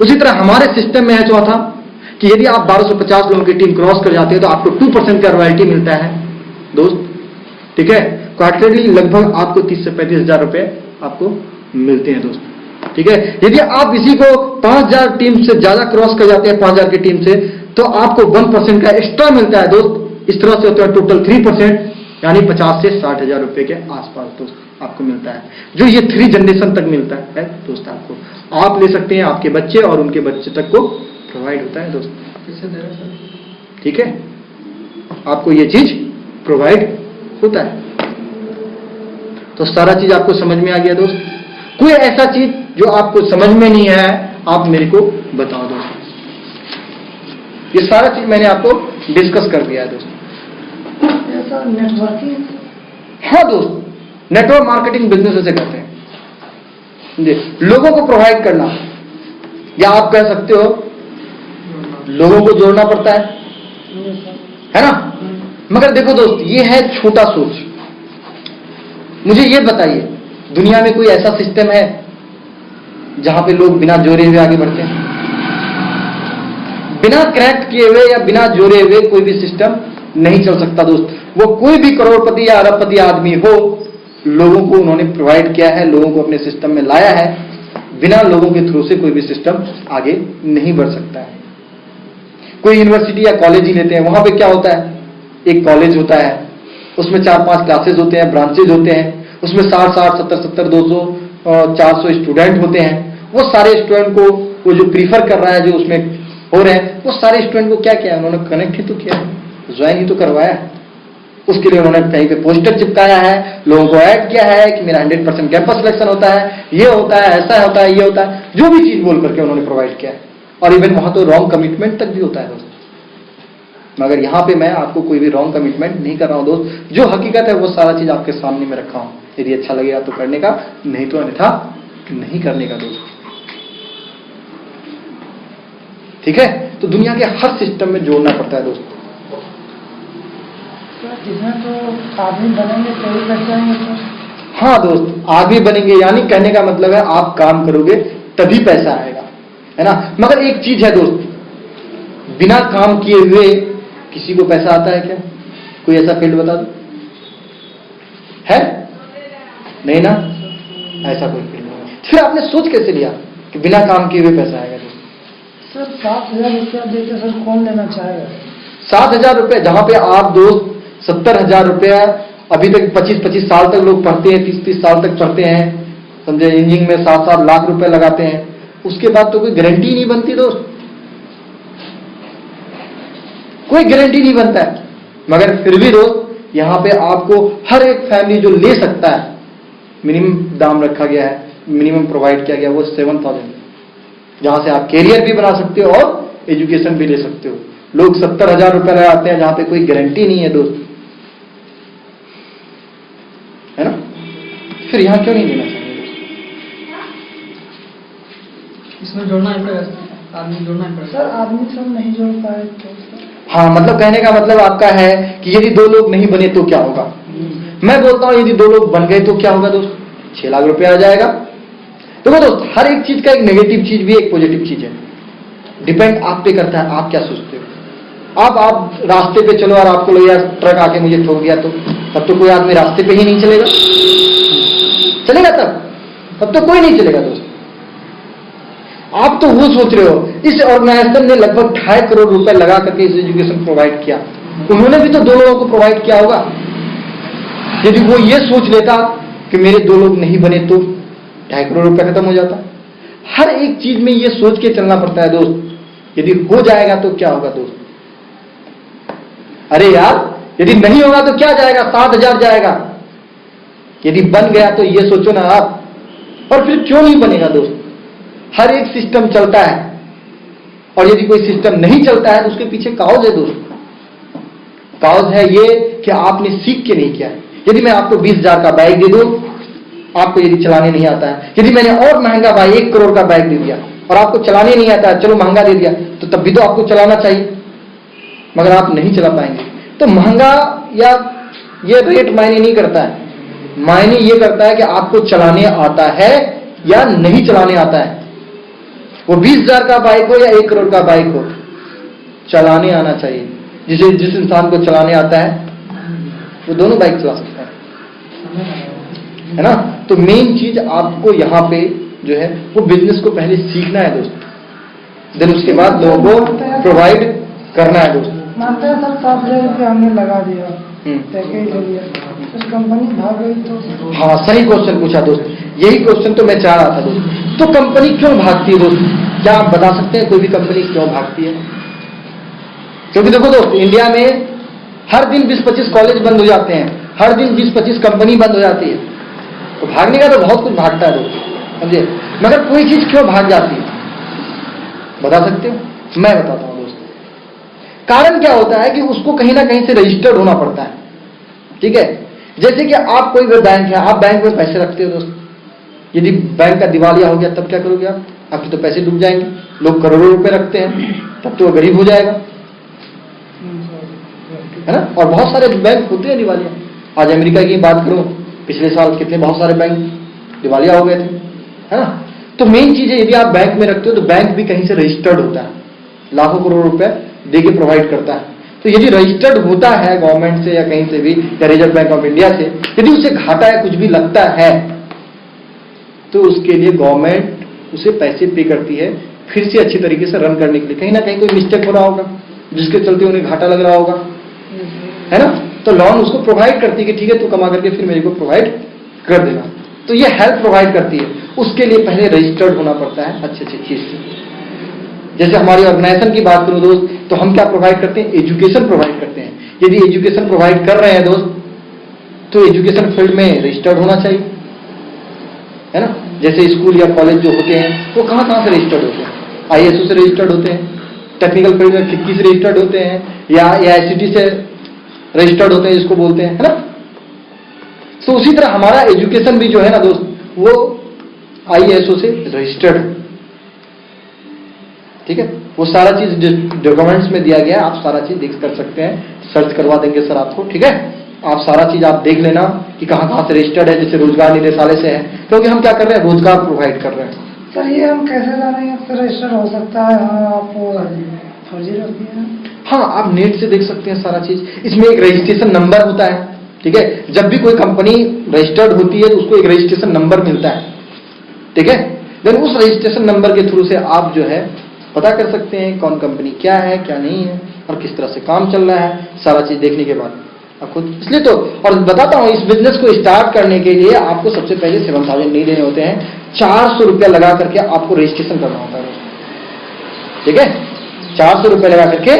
उसी तरह हमारे सिस्टम में है चौथा कि यदि आप 1250 लोगों की टीम क्रॉस कर जाते हैं तो आपको 2% का रॉयल्टी मिलता है दोस्त, ठीक है। क्वार्टरली लगभग आपको 30 से 35 हजार रुपए आपको मिलते हैं दोस्त, ठीक है। यदि आप इसी को 5000 टीम से ज्यादा क्रॉस कर जाते हैं, 5000 की टीम से, तो आपको 1% का एक्स्ट्रा मिलता है दोस्त। इस तरह से होता है टोटल 3%, यानी 50 से 60 हजार रुपए के आसपास दोस्त आपको मिलता है, जो ये 3 जनरेशन तक मिलता है दोस्त। आपको आप ले सकते हैं, आपके बच्चे और उनके बच्चे तक को प्रोवाइड होता है दोस्त, ठीक है। आपको ये चीज प्रोवाइड होता है। तो सारा चीज आपको समझ में आ गया दोस्त। कोई ऐसा चीज जो आपको समझ में नहीं है आप मेरे को बताओ दोस्त। ये सारा चीज मैंने आपको डिस्कस कर दिया है दोस्त। नेटवर्किंग, हाँ दोस्त, नेटवर्क मार्केटिंग बिजनेस ऐसे करते हैं, लोगों को प्रोवाइड करना, या आप कह सकते हो लोगों को जोड़ना पड़ता है ना। मगर देखो दोस्त, ये है छोटा सोच। मुझे ये बताइए, दुनिया में कोई ऐसा सिस्टम है जहां पे लोग बिना जोड़े हुए आगे बढ़ते हैं? बिना क्रैक किए हुए या बिना जोड़े हुए कोई भी सिस्टम नहीं चल सकता दोस्त। वो कोई भी करोड़पति या अरबपति आदमी हो, लोगों को उन्होंने प्रोवाइड किया है, लोगों को अपने सिस्टम में लाया है। बिना लोगों के थ्रू से कोई भी सिस्टम आगे नहीं बढ़ सकता है। कोई यूनिवर्सिटी या कॉलेज ही लेते हैं, वहां पे क्या होता है, एक कॉलेज होता है, उसमें 4-5 क्लासेज होते हैं, ब्रांचेज होते हैं, उसमें 60-60, 70-70, 200, 400 स्टूडेंट होते हैं। वो सारे स्टूडेंट को, वो जो प्रीफर कर रहा है, जो उसमें हो रहे हैं, वो सारे स्टूडेंट को क्या किया, उन्होंने कनेक्ट ही तो किया है, ज्वाइन ही तो करवाया है। उसके लिए उन्होंने कहीं पे पोस्टर चिपकाया है, लोगों को ऐड किया है कि मेरा 100% कैंपस सिलेक्शन होता है, ये होता है, ऐसा होता है, ये होता है, जो भी चीज बोल करके उन्होंने प्रोवाइड किया है। और इवन वहां तो रॉन्ग कमिटमेंट तक भी होता है दोस्त। मगर यहां पे मैं आपको कोई भी रॉन्ग कमिटमेंट नहीं कर रहा हूं दोस्त, जो हकीकत है वो सारा चीज आपके सामने में रखा हूं। यदि अच्छा लगेगा तो करने का, नहीं तो अन्यथा नहीं करने का दोस्त। ठीक है, तो दुनिया के हर सिस्टम में जोड़ना पड़ता है दोस्त। इसमें तो आदमी बनेंगे तो ही लग जाएंगे तो। हाँ दोस्त, आदमी बनेंगे, यानी कहने का मतलब है आप काम करोगे तभी पैसा आएगा, है ना। मगर एक चीज है दोस्त, बिना काम किए हुए किसी को पैसा आता है क्या? कोई ऐसा फील्ड बता दो, है? नहीं ना, ऐसा कोई फील्ड नहीं। फिर आपने सोच कैसे लिया कि बिना काम किए हुए पैसा आएगा दोस्त? सर 7,000 रुपया देके सर कौन लेना चाहेगा? 7,000 रुपये, जहां पे आप दोस्त 70,000 रुपया अभी तक 25-25 साल तक लोग पढ़ते हैं, 30-30 साल तक पढ़ते हैं, समझे, इंजीनियरिंग में 7-7 लाख रुपए लगाते हैं, उसके बाद तो कोई गारंटी नहीं बनती दोस्त, कोई गारंटी नहीं बनता है। मगर फिर भी दोस्त यहां पे आपको हर एक फैमिली जो ले सकता है, मिनिमम दाम रखा गया है, मिनिमम प्रोवाइड किया गया वो 7,000, जहां से आप कैरियर भी बना सकते हो और एजुकेशन भी ले सकते हो। लोग 70,000 रुपए लगाते हैं जहां पे कोई गारंटी नहीं है दोस्त, है ना। फिर यहां क्यों नहीं देना चाहिए दोस्त? इसमें जोड़ना ही पड़ेगा, आदमी जोड़ना ही पड़ेगा। सर आदमी सब नहीं जोड़ पाए तो हाँ, मतलब कहने का मतलब आपका है कि यदि 2 लोग नहीं बने तो क्या होगा। मैं बोलता हूं यदि 2 लोग बन गए तो क्या होगा दोस्त, 6 लाख रुपए आ जाएगा। देखो दोस्त, हर एक चीज का एक नेगेटिव चीज भी एक पॉजिटिव चीज है, डिपेंड आप पे करता है, आप क्या सोचते हो। आप रास्ते पे चलो और आपको लगे यार ट्रक आके मुझे ठोक दिया, तो तब तो कोई आदमी रास्ते पे ही नहीं चलेगा, चलेगा तब तो कोई नहीं चलेगा दोस्त। आप तो वो सोच रहे हो, इस ऑर्गेनाइजेशन ने लगभग 2.5 करोड़ रुपए लगा करके इस एजुकेशन प्रोवाइड किया, उन्होंने भी तो 2 लोगों को प्रोवाइड किया होगा। यदि वो ये सोच लेता कि मेरे 2 लोग नहीं बने तो 2.5 करोड़ रुपए खत्म हो जाता। हर एक चीज में ये सोच के चलना पड़ता है दोस्त, यदि हो जाएगा तो क्या होगा दोस्त। अरे यार, यदि नहीं होगा तो क्या जाएगा, 7,000 जाएगा। यदि बन गया तो ये सोचो ना आप, और फिर क्यों नहीं बनेगा दोस्त। हर एक सिस्टम चलता है, और यदि कोई सिस्टम नहीं चलता है तो उसके पीछे काउज है दोस्त। काउज है ये कि आपने सीख के नहीं किया है। यदि मैं आपको 20,000 का बाइक दे दूं, आपको यदि चलाने नहीं आता है, यदि मैंने और महंगा बाइक 1 करोड़ का बाइक दे दिया और आपको चलाने नहीं आता है, चलो महंगा दे दिया, तो तब भी तो आपको चलाना चाहिए, मगर आप नहीं चला पाएंगे। तो महंगा या ये रेट मायने नहीं करता है, मायने ये करता है कि आपको चलाने आता है या नहीं चलाने आता है। वो 20,000 का बाइक हो या 1 करोड़ का बाइक हो, चलाने आना चाहिए। जिस इंसान को चलाने आता है वो दोनों बाइक चला सकता है ना। तो मेन चीज आपको यहाँ पे जो है वो बिजनेस को पहले सीखना है दोस्त, देन उसके बाद लोगों को प्रोवाइड करना है दोस्त। मानते हैं सर 7,000 रुपया हमने लगा दिया, पैकेज ले लिया, उस कंपनी भाग गई तो। हाँ, सही क्वेश्चन पूछा दोस्त, यही क्वेश्चन तो मैं चाह रहा था दोस्त। तो कंपनी क्यों भागती है दोस्त, क्या आप बता सकते हैं कोई भी कंपनी क्यों भागती है? क्योंकि देखो दोस्त, इंडिया में हर दिन 20-25 कॉलेज बंद हो जाते हैं, हर दिन 20-25 कंपनी बंद हो जाती है। तो भागने का तो बहुत कुछ भागता है दोस्त, समझे। मगर कोई चीज क्यों भाग जाती है बता सकते हो? मैं बताता हूं दोस्त। कारण क्या होता है कि उसको कहीं ना कहीं से रजिस्टर्ड होना पड़ता है, ठीक है। जैसे कि आप कोई भी बैंक है, आप बैंक में पैसे रखते हो दोस्त, यदि बैंक का दिवालिया हो गया तब क्या करोगे आप? आपके तो पैसे डूब जाएंगे। लोग करोड़ों रुपए रखते हैं, तब तो वो गरीब हो जाएगा, है ना। और बहुत सारे बैंक होते हैं दिवालिया। आज अमेरिका की बात करूं, पिछले साल कितने बहुत सारे बैंक दिवालिया हो गए थे, है ना। तो मेन चीज है, यदि आप बैंक में रखते हो तो बैंक भी कहीं से रजिस्टर्ड होता है, लाखों करोड़ रुपए दे के प्रोवाइड करता है। तो यदि रजिस्टर्ड होता है गवर्नमेंट से या कहीं से भी या रिजर्व बैंक ऑफ इंडिया से, यदि उसे घाटा या कुछ भी लगता है तो उसके लिए गवर्नमेंट उसे पैसे पे करती है फिर से अच्छी तरीके से रन करने के लिए। कहीं ना कहीं कोई मिस्टेक हो रहा होगा जिसके चलते उन्हें घाटा लग रहा होगा, है ना, तो लोन उसको प्रोवाइड करती है कि ठीक है तू कमा करके फिर मेरे को प्रोवाइड कर देना। तो ये हेल्प प्रोवाइड करती है, उसके लिए पहले रजिस्टर्ड होना पड़ता है अच्छी चीज से। जैसे हमारी ऑर्गेनाइजेशन की बात करूं दोस्त, तो हम क्या प्रोवाइड करते हैं, एजुकेशन प्रोवाइड करते हैं। यदि एजुकेशन प्रोवाइड कर रहे हैं दोस्त तो एजुकेशन फील्ड में रजिस्टर्ड होना चाहिए, है ना। जैसे स्कूल या कॉलेज जो होते हैं वो कहां कहां से रजिस्टर्ड होते हैं, ISO से रजिस्टर्ड होते हैं, टेक्निकल फील्ड में FICCI से रजिस्टर्ड होते हैं, या AICTE से रजिस्टर्ड होते हैं जिसको बोलते हैं, है ना। तो उसी तरह हमारा एजुकेशन भी जो है ना दोस्त वो ISO से रजिस्टर्ड है, ठीक है। वो सारा चीज डॉक्यूमेंट्स में दिया गया है, आप सारा चीज देख कर सकते हैं, सर्च करवा देंगे सर आपको, ठीक है। आप सारा चीज आप देख लेना कि कहां कहां से रजिस्टर्ड है। जैसे रोजगार निदेशालय से है, क्योंकि हम क्या कर रहे हैं, रोजगार प्रोवाइड कर रहे हैं। सर ये हम कैसे जानेंगे कि रजिस्टर हो सकता है? हाँ, आप फर्जी रखती है। हाँ, आप नेट से देख सकते हैं सारा चीज। इसमें एक रजिस्ट्रेशन नंबर होता है, ठीक है। जब भी कोई कंपनी रजिस्टर्ड होती है तो उसको एक रजिस्ट्रेशन नंबर मिलता है, ठीक है। देन उस रजिस्ट्रेशन नंबर के थ्रू से आप जो है पता कर सकते हैं कौन कंपनी क्या है क्या नहीं है और किस तरह से काम चल रहा है, सारा चीज देखने के बाद आप खुद। इसलिए तो और बताता हूं, इस बिजनेस को स्टार्ट करने के लिए आपको सबसे पहले 7,000 नहीं देने होते हैं, 400 रुपया लगा करके आपको रजिस्ट्रेशन करना होता है, ठीक है। 400 रुपया लगा करके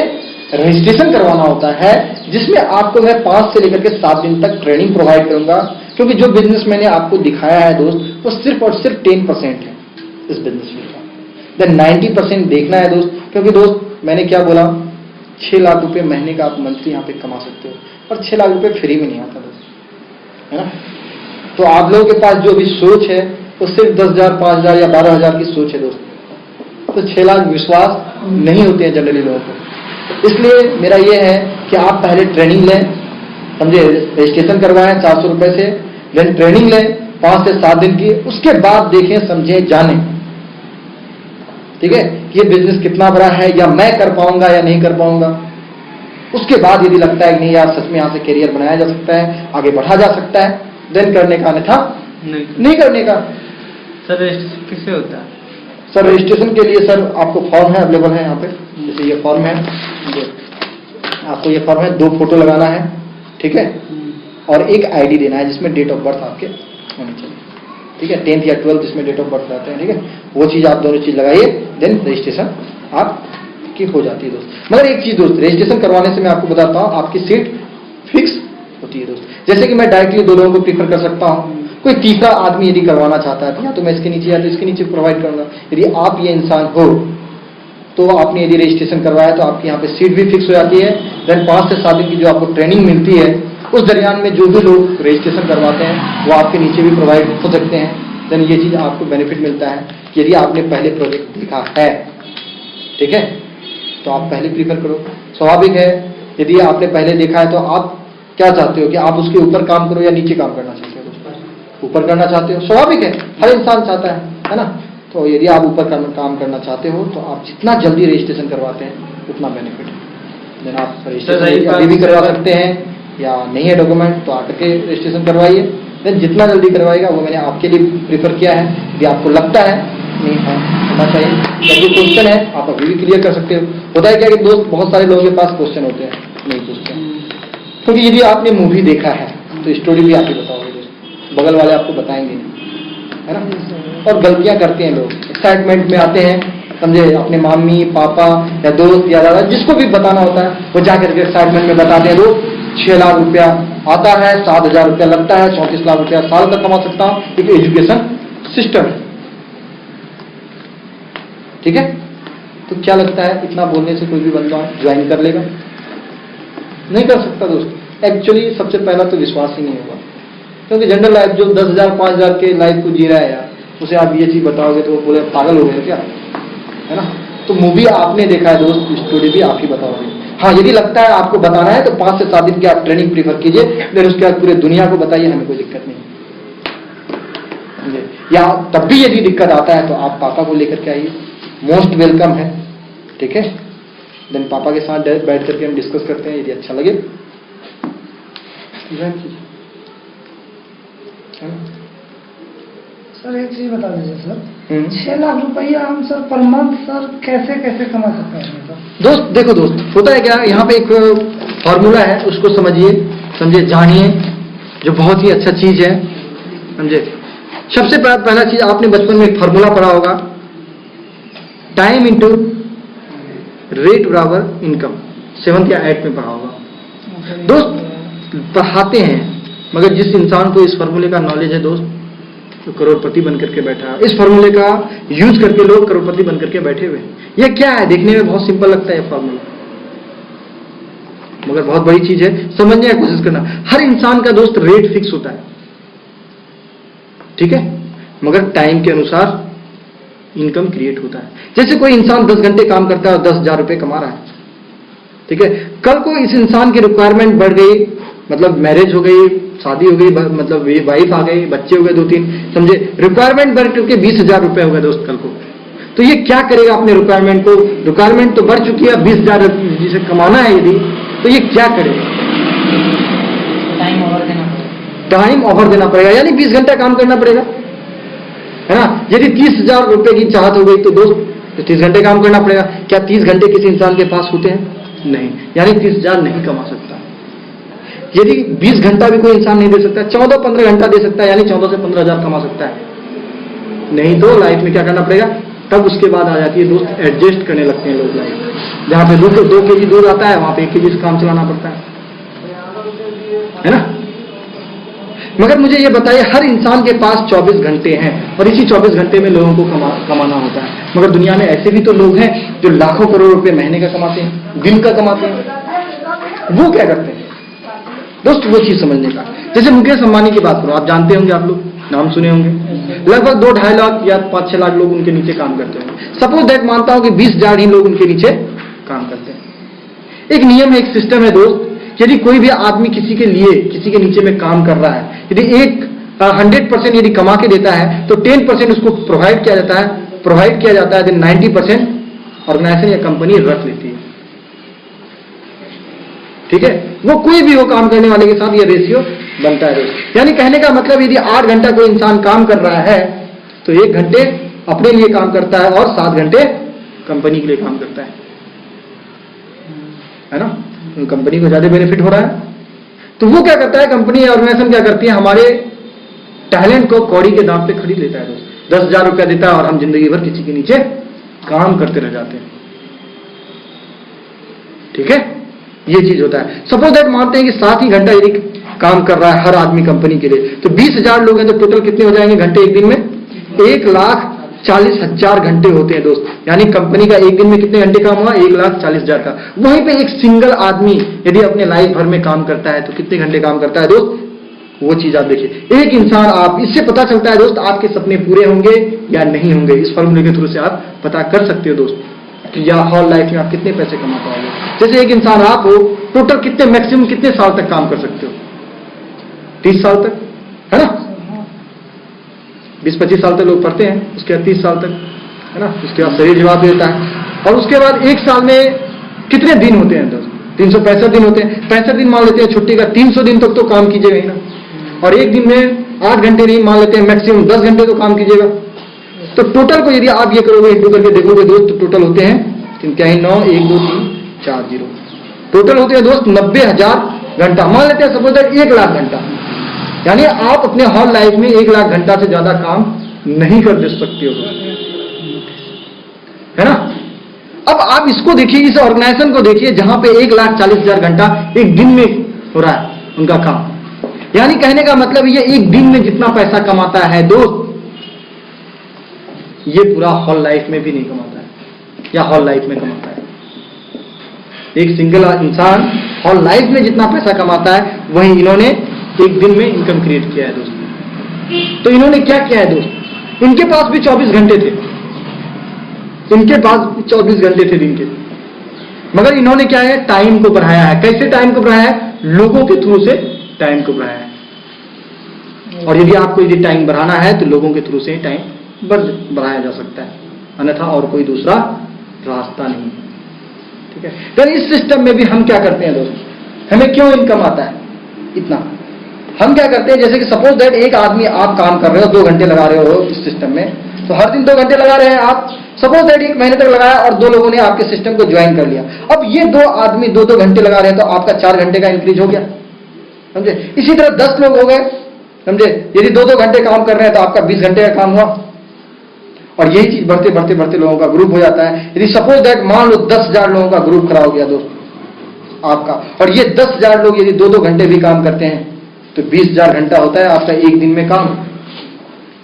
रजिस्ट्रेशन करवाना होता है, जिसमें आपको मैं 5 से लेकर के 7 दिन तक ट्रेनिंग प्रोवाइड करूंगा। क्योंकि जो बिजनेस मैंने आपको दिखाया है दोस्त वो सिर्फ और सिर्फ 10% है इस बिजनेस में, देन 90% देखना है दोस्त। क्योंकि दोस्त मैंने क्या बोला, 6 लाख रुपए महीने का आप मंथली यहाँ पे कमा सकते हो, और 6 लाख रुपए फ्री में नहीं आता दोस्त, है ना। तो आप लोगों के पास जो भी सोच है वो सिर्फ 10,000, 5,000 या 12,000 की सोच है दोस्त, तो 6 लाख विश्वास नहीं होते हैं जनरली लोगों को। इसलिए मेरा ये है कि आप पहले ट्रेनिंग लें, समझे, रजिस्ट्रेशन करवाएं 400 रुपए से, देन ट्रेनिंग लें 5 से 7 दिन की, उसके बाद देखें, समझें, जानें, ठीक है, ये बिजनेस कितना बड़ा है या मैं कर पाऊंगा या नहीं कर पाऊंगा। उसके बाद यदि लगता है कि नहीं यार सच में यहाँ से करियर बनाया जा सकता है, आगे बढ़ा जा सकता है, देन करने का, अन्यथा नहीं करने का। सर रजिस्ट्रेशन किससे होता है? सर रजिस्ट्रेशन के लिए सर आपको फॉर्म है, अवेलेबल है यहाँ पे। जैसे ये फॉर्म है, आपको ये फॉर्म है, 2 फोटो लगाना है, ठीक है, और एक ID देना है जिसमें डेट ऑफ बर्थ आपके होनी चाहिए, ठीक है, 10th या 12th जिसमें डेट ऑफ बर्थ रहते हैं, ठीक है। वो चीज आप दोनों चीज लगाइए, देन रजिस्ट्रेशन आपकी हो जाती है दोस्त। मगर एक चीज दोस्त, रजिस्ट्रेशन करवाने से मैं आपको बताता हूँ, आपकी सीट फिक्स होती है दोस्त। जैसे कि मैं डायरेक्टली 2 लोगों को प्रीफर कर सकता हूँ, कोई तीसरा आदमी यदि करवाना चाहता है तो या तो मैं इसके नीचे या तो इसके नीचे प्रोवाइड करूंगा। यदि आप ये इंसान हो तो आपने यदि रजिस्ट्रेशन करवाया तो आपकी यहाँ पे सीट भी फिक्स हो जाती है। देन 5 से 7 दिन की जो आपको ट्रेनिंग मिलती है, उस दरमियान में जो भी लोग रजिस्ट्रेशन करवाते हैं वो आपके नीचे भी प्रोवाइड हो सकते हैं। देन ये चीज आपको बेनिफिट मिलता है कि यदि आपने पहले प्रोजेक्ट देखा है, ठीक है, तो आप पहले प्रीफर करो। स्वाभाविक है, यदि आपने पहले देखा है तो आप क्या चाहते हो कि आप उसके ऊपर काम करो या नीचे काम करना चाहते हो? ऊपर करना चाहते हो, स्वाभाविक है, हर इंसान चाहता है ना। तो यदि आप ऊपर काम करना चाहते हो तो आप जितना जल्दी रजिस्ट्रेशन करवाते हैं उतना बेनिफिट है। देन आप रजिस्ट्रेशन अभी भी करवा सकते हैं, या नहीं है डॉक्यूमेंट तो आकर के रजिस्ट्रेशन करवाइए। देन जितना जल्दी करवाएगा वो मैंने आपके लिए प्रीफर किया है। यदि आपको लगता है नहीं है होना चाहिए, यदि क्वेश्चन है आप अभी भी क्लियर कर सकते हो। होता है क्या कि दोस्त बहुत सारे लोगों के पास क्वेश्चन होते हैं, नहीं पूछते हैं, क्योंकि यदि आपने मूवी देखा है तो स्टोरी भी आप ही बताओगे दोस्त, बगल वाले आपको बताएंगे नहीं, है ना। और गलतियां करते हैं लोग, एक्साइटमेंट में आते हैं, समझे, अपने मम्मी पापा या दोस्त या दादा जिसको भी बताना होता है वो जाकर के एक्साइटमेंट में बताते हैं। लोग 6 लाख रुपया आता है, 7,000 रुपया लगता है, 34 लाख रुपया साल तक कमा सकता हूं, एक एजुकेशन सिस्टम है, ठीक है। तो क्या लगता है इतना बोलने से कोई भी बंदा ज्वाइन कर लेगा? नहीं कर सकता दोस्त। एक्चुअली सबसे पहला तो विश्वास ही नहीं होगा, क्योंकि जनरल लाइफ जो 10,000 5,000 के लाइफ को जी रहा है यार, उसे आप ये चीज बताओगे तो वो बोले पागल हो गए क्या, है ना। तो मूवी आपने देखा है दोस्त, स्टोरी भी आप ही बताओगे। हाँ, यदि लगता है आपको बताना है तो 5 से 7 दिन की आप ट्रेनिंग प्रीफर कीजिए, फिर उसके बाद पूरे दुनिया को बताइए, हमें कोई दिक्कत नहीं। या तब भी यदि दिक्कत आता है तो आप पापा को लेकर के आइए, मोस्ट वेलकम है, ठीक है। देन पापा के साथ बैठ करके हम डिस्कस करते हैं, यदि अच्छा लगे ज्वाइन कीजिए, है ना? सर एक चीज बता दीजिए सर, 6 लाख रुपया हम सर पर मंथ सर कैसे कैसे कमा सकते हैं सर? दोस्त देखो दोस्त, होता है क्या, यहाँ पे एक फॉर्मूला है, उसको समझिए, जानिए, जो बहुत ही अच्छा चीज है, समझे। सबसे पहला चीज, आपने बचपन में एक फॉर्मूला पढ़ा होगा, टाइम इंटू रेट बराबर इनकम, 7th या 8th में पढ़ा होगा। दोस्त पढ़ाते हैं, मगर जिस इंसान को इस फॉर्मूले का नॉलेज है दोस्त, तो करोड़पति बन करके बैठा है। इस फॉर्मूले का यूज करके लोग करोड़पति बन करके बैठे हुए हैं। यह क्या है, देखने में बहुत सिंपल लगता है यह फॉर्मूला, मगर बहुत बड़ी चीज है, समझने की कोशिश करना। हर इंसान का दोस्त रेट फिक्स होता है, ठीक है, मगर टाइम के अनुसार इनकम क्रिएट होता है। जैसे कोई इंसान 10 घंटे काम करता है और 10,000 रुपए कमा रहा है, ठीक है, कल को इस इंसान की रिक्वायरमेंट बढ़ गई, मतलब मैरिज हो गई, शादी हो गई, मतलब वाइफ आ गई, बच्चे हो गए 2-3, समझे, रिक्वायरमेंट बढ़ चुके 20,000 रुपए हो गए दोस्त कल को, तो ये क्या करेगा अपने रिक्वायरमेंट को? रिक्वायरमेंट तो बढ़ चुकी है, 20,000 जिसे कमाना है यदि, तो ये क्या करेगा? टाइम ओवर देना पड़ेगा। टाइम ओवर देना पड़ेगा, यानी 20 घंटा काम करना पड़ेगा, है ना। यदि 30,000 रुपए की चाहत हो गई तो दोस्त, तो 30 घंटे काम करना पड़ेगा। क्या 30 घंटे किसी इंसान के पास होते हैं? नहीं, यानी 30,000 नहीं कमा सकता। यदि 20 घंटा भी कोई इंसान नहीं दे सकता, 14-15 घंटा दे सकता है, यानी 14 से 15,000 कमा सकता है। नहीं तो लाइफ में क्या करना पड़ेगा? तब उसके बाद आ जाती है दोस्त, एडजस्ट करने लगते हैं लोग लाइफ। जहां पे 2 kg दूध आता है, वहां पे 1 kg से काम चलाना पड़ता है ना। मगर मुझे ये बताइए, हर इंसान के पास 24 घंटे हैं और इसी 24 घंटे में लोगों को कमाना होता है। मगर दुनिया में ऐसे भी तो लोग हैं जो लाखों करोड़ रुपए महीने का कमाते हैं, दिन का कमाते हैं। वो क्या करते हैं दोस्त? वो चीज समझने का। जैसे मुकेश अंबानी की बात करो, आप जानते होंगे, आप लोग नाम सुने होंगे, लगभग 2-2.5 लाख या 5-6 लाख लोग उनके नीचे काम करते होंगे। सपोज दैट मानता हूं कि 20,000 ही लोग उनके नीचे काम करते हैं। एक नियम है, एक सिस्टम है दोस्त, यदि कोई भी आदमी किसी के लिए, किसी के नीचे में काम कर रहा है, यदि 100% यदि कमा के देता है तो 10% उसको प्रोवाइड किया जाता है, देन 90% ऑर्गेनाइजेशन या कंपनी रख लेती है, ठीक है। वो कोई भी हो काम करने वाले के साथ ये रेशियो बनता है दोस्त। यानी कहने का मतलब, यदि 8 घंटा कोई इंसान काम कर रहा है तो 1 घंटे अपने लिए काम करता है और 7 घंटे कंपनी के लिए काम करता है ना। कंपनी को ज्यादा बेनिफिट हो रहा है, तो वो क्या करता है, कंपनी या ऑर्गेनाइजेशन क्या करती है, हमारे टैलेंट को कौड़ी के दाम पे खरीद लेता है दोस्त। 10,000 रुपया देता है और हम जिंदगी भर किसी के नीचे काम करते रह जाते हैं, ठीक है। ये चीज होता है। सपोज दैट मानते हैं कि 7 ही घंटा यदि काम कर रहा है हर आदमी कंपनी के लिए, तो 20,000 लोग हैं तो टोटल कितने हो जाएंगे घंटे एक दिन में? 1,40,000 घंटे होते हैं दोस्त। यानी कंपनी का एक दिन में कितने घंटे काम हुआ? 1,40,000 का। वहीं पे एक सिंगल आदमी यदि अपने लाइफ भर में काम करता है तो कितने घंटे काम करता है दोस्त? वो चीज आप देखिए। एक इंसान, आप इससे पता चलता है दोस्त आपके सपने पूरे होंगे या नहीं होंगे। इस फॉर्मूले के थ्रू से आप पता कर सकते हो दोस्त कि या हॉल लाइफ में आप कितने पैसे कमा पाओगे। जैसे एक इंसान आप हो, टोटल कितने, मैक्सिमम कितने साल तक काम कर सकते हो? 30 साल तक, है ना। 20-25 साल तक लोग पढ़ते हैं, उसके बाद 30 साल तक, है ना। उसके बाद शरीर जवाब देता है, और उसके बाद एक साल में कितने दिन होते हैं दोस्त? 365 दिन होते हैं। 65 दिन मान लेते हैं छुट्टी का, 300 दिन तक तो काम कीजिएगा ही ना। और एक दिन में 8 घंटे नहीं मान लेते हैं, मैक्सिमम 10 घंटे तो काम कीजिएगा। तो टोटल को यदि आप ये करोगे, इंटू करके देखोगे दोस्त, तो टोटल होते हैं क्या ही 9, 1, 2, 3, 4 0, टोटल होते हैं दोस्त 90,000 घंटा। मान लेते हैं सपोज 1 लाख घंटा। यानी आप अपने हॉल लाइफ में 1 लाख घंटा से ज्यादा काम नहीं कर दे सकते हो, है ना। अब आप इसको देखिए, इस ऑर्गेनाइजेशन को देखिए जहां पे 1,40,000 घंटा एक दिन में हो रहा है उनका काम। यानी कहने का मतलब ये एक दिन में जितना पैसा कमाता है दोस्त, ये पूरा हॉल लाइफ में भी नहीं कमाता है, या हॉल लाइफ में कमाता है। एक सिंगल इंसान हॉल लाइफ में जितना पैसा कमाता है, वही इन्होंने एक दिन में इनकम क्रिएट किया है दोस्त। तो इन्होंने क्या किया है दोस्त? इनके पास भी 24 घंटे थे, इनके पास 24 घंटे थे दिन के, मगर इन्होंने क्या है, टाइम को बढ़ाया है। कैसे टाइम को बढ़ाया है? लोगों के थ्रू से टाइम को बढ़ाया है। और यदि आपको यदि टाइम बढ़ाना है तो लोगों के थ्रू से टाइम बढ़ाया जा सकता है, अन्यथा और कोई दूसरा रास्ता नहीं। ठीक है। तो इस सिस्टम में भी हम क्या करते हैं दोस्त, हमें क्यों इनकम आता है इतना? हम क्या करते हैं, जैसे कि सपोज दैट एक आदमी आप काम कर रहे हो, 2 घंटे लगा रहे हो इस सिस्टम में, तो हर दिन 2 घंटे लगा रहे हैं आप, सपोज दैट 1 महीने तक लगाया और 2 लोगों ने आपके सिस्टम को ज्वाइन कर लिया। अब ये 2 आदमी 2-2 घंटे लगा रहे हैं, तो आपका 4 घंटे का इंक्रीज हो गया, समझे। इसी तरह 10 लोग हो गए, समझे। यदि 2-2 घंटे काम कर रहे हैं तो आपका 20 घंटे का काम हुआ, और यही चीज बढ़ते बढ़ते बढ़ते लोगों का ग्रुप हो जाता है। यदि सपोज दैट मान लो 10,000 लोगों का ग्रुप खड़ा हो गया दोस्त आपका, और ये 10,000 लोग यदि 2-2 घंटे भी काम करते हैं तो 20,000 घंटा होता है आपका एक दिन में काम।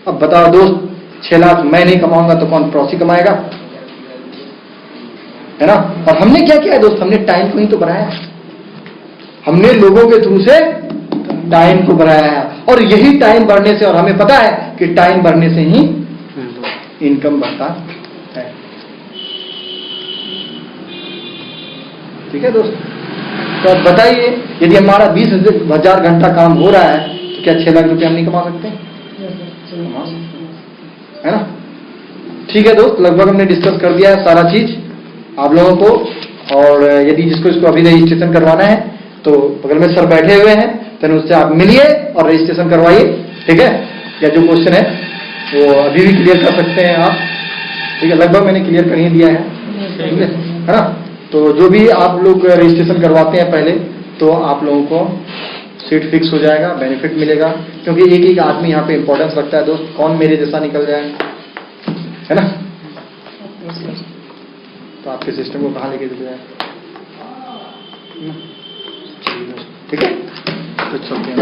अब बताओ दोस्त, 6 लाख मैं नहीं कमाऊंगा तो कौन प्रॉसी कमाएगा, है ना। और हमने क्या किया है दोस्त, हमने टाइम को ही तो बढ़ाया है, हमने लोगों के थ्रू से टाइम को बढ़ाया है, और यही टाइम बढ़ने से, और हमें पता है कि टाइम बढ़ने से ही इनकम बढ़ता है। ठीक है दोस्त। तो अब बताइए, यदि हमारा 20,000 घंटा काम हो रहा है तो क्या 6 लाख रुपए हम नहीं कमा सकते, है ना। ठीक है दोस्त, लगभग हमने डिस्कस कर दिया है सारा चीज आप लोगों को। और यदि जिसको इसको अभी रजिस्ट्रेशन करवाना है तो बगल में सर बैठे हुए हैं, तो उससे आप मिलिए और रजिस्ट्रेशन करवाइए, ठीक है। या जो क्वेश्चन है वो अभी भी क्लियर कर सकते हैं आप, ठीक है। लगभग मैंने क्लियर कर ही दिया है, ठीक है ना। तो जो भी आप लोग रजिस्ट्रेशन करवाते हैं पहले, तो आप लोगों को सीट फिक्स हो जाएगा, बेनिफिट मिलेगा, क्योंकि एक एक आदमी यहाँ पे इंपॉर्टेंस रखता है दोस्त, कौन मेरे जैसा निकल जाए, है ना। तो आपके सिस्टम को कहाँ लेके जाए, ठीक है। तो चलते हैं।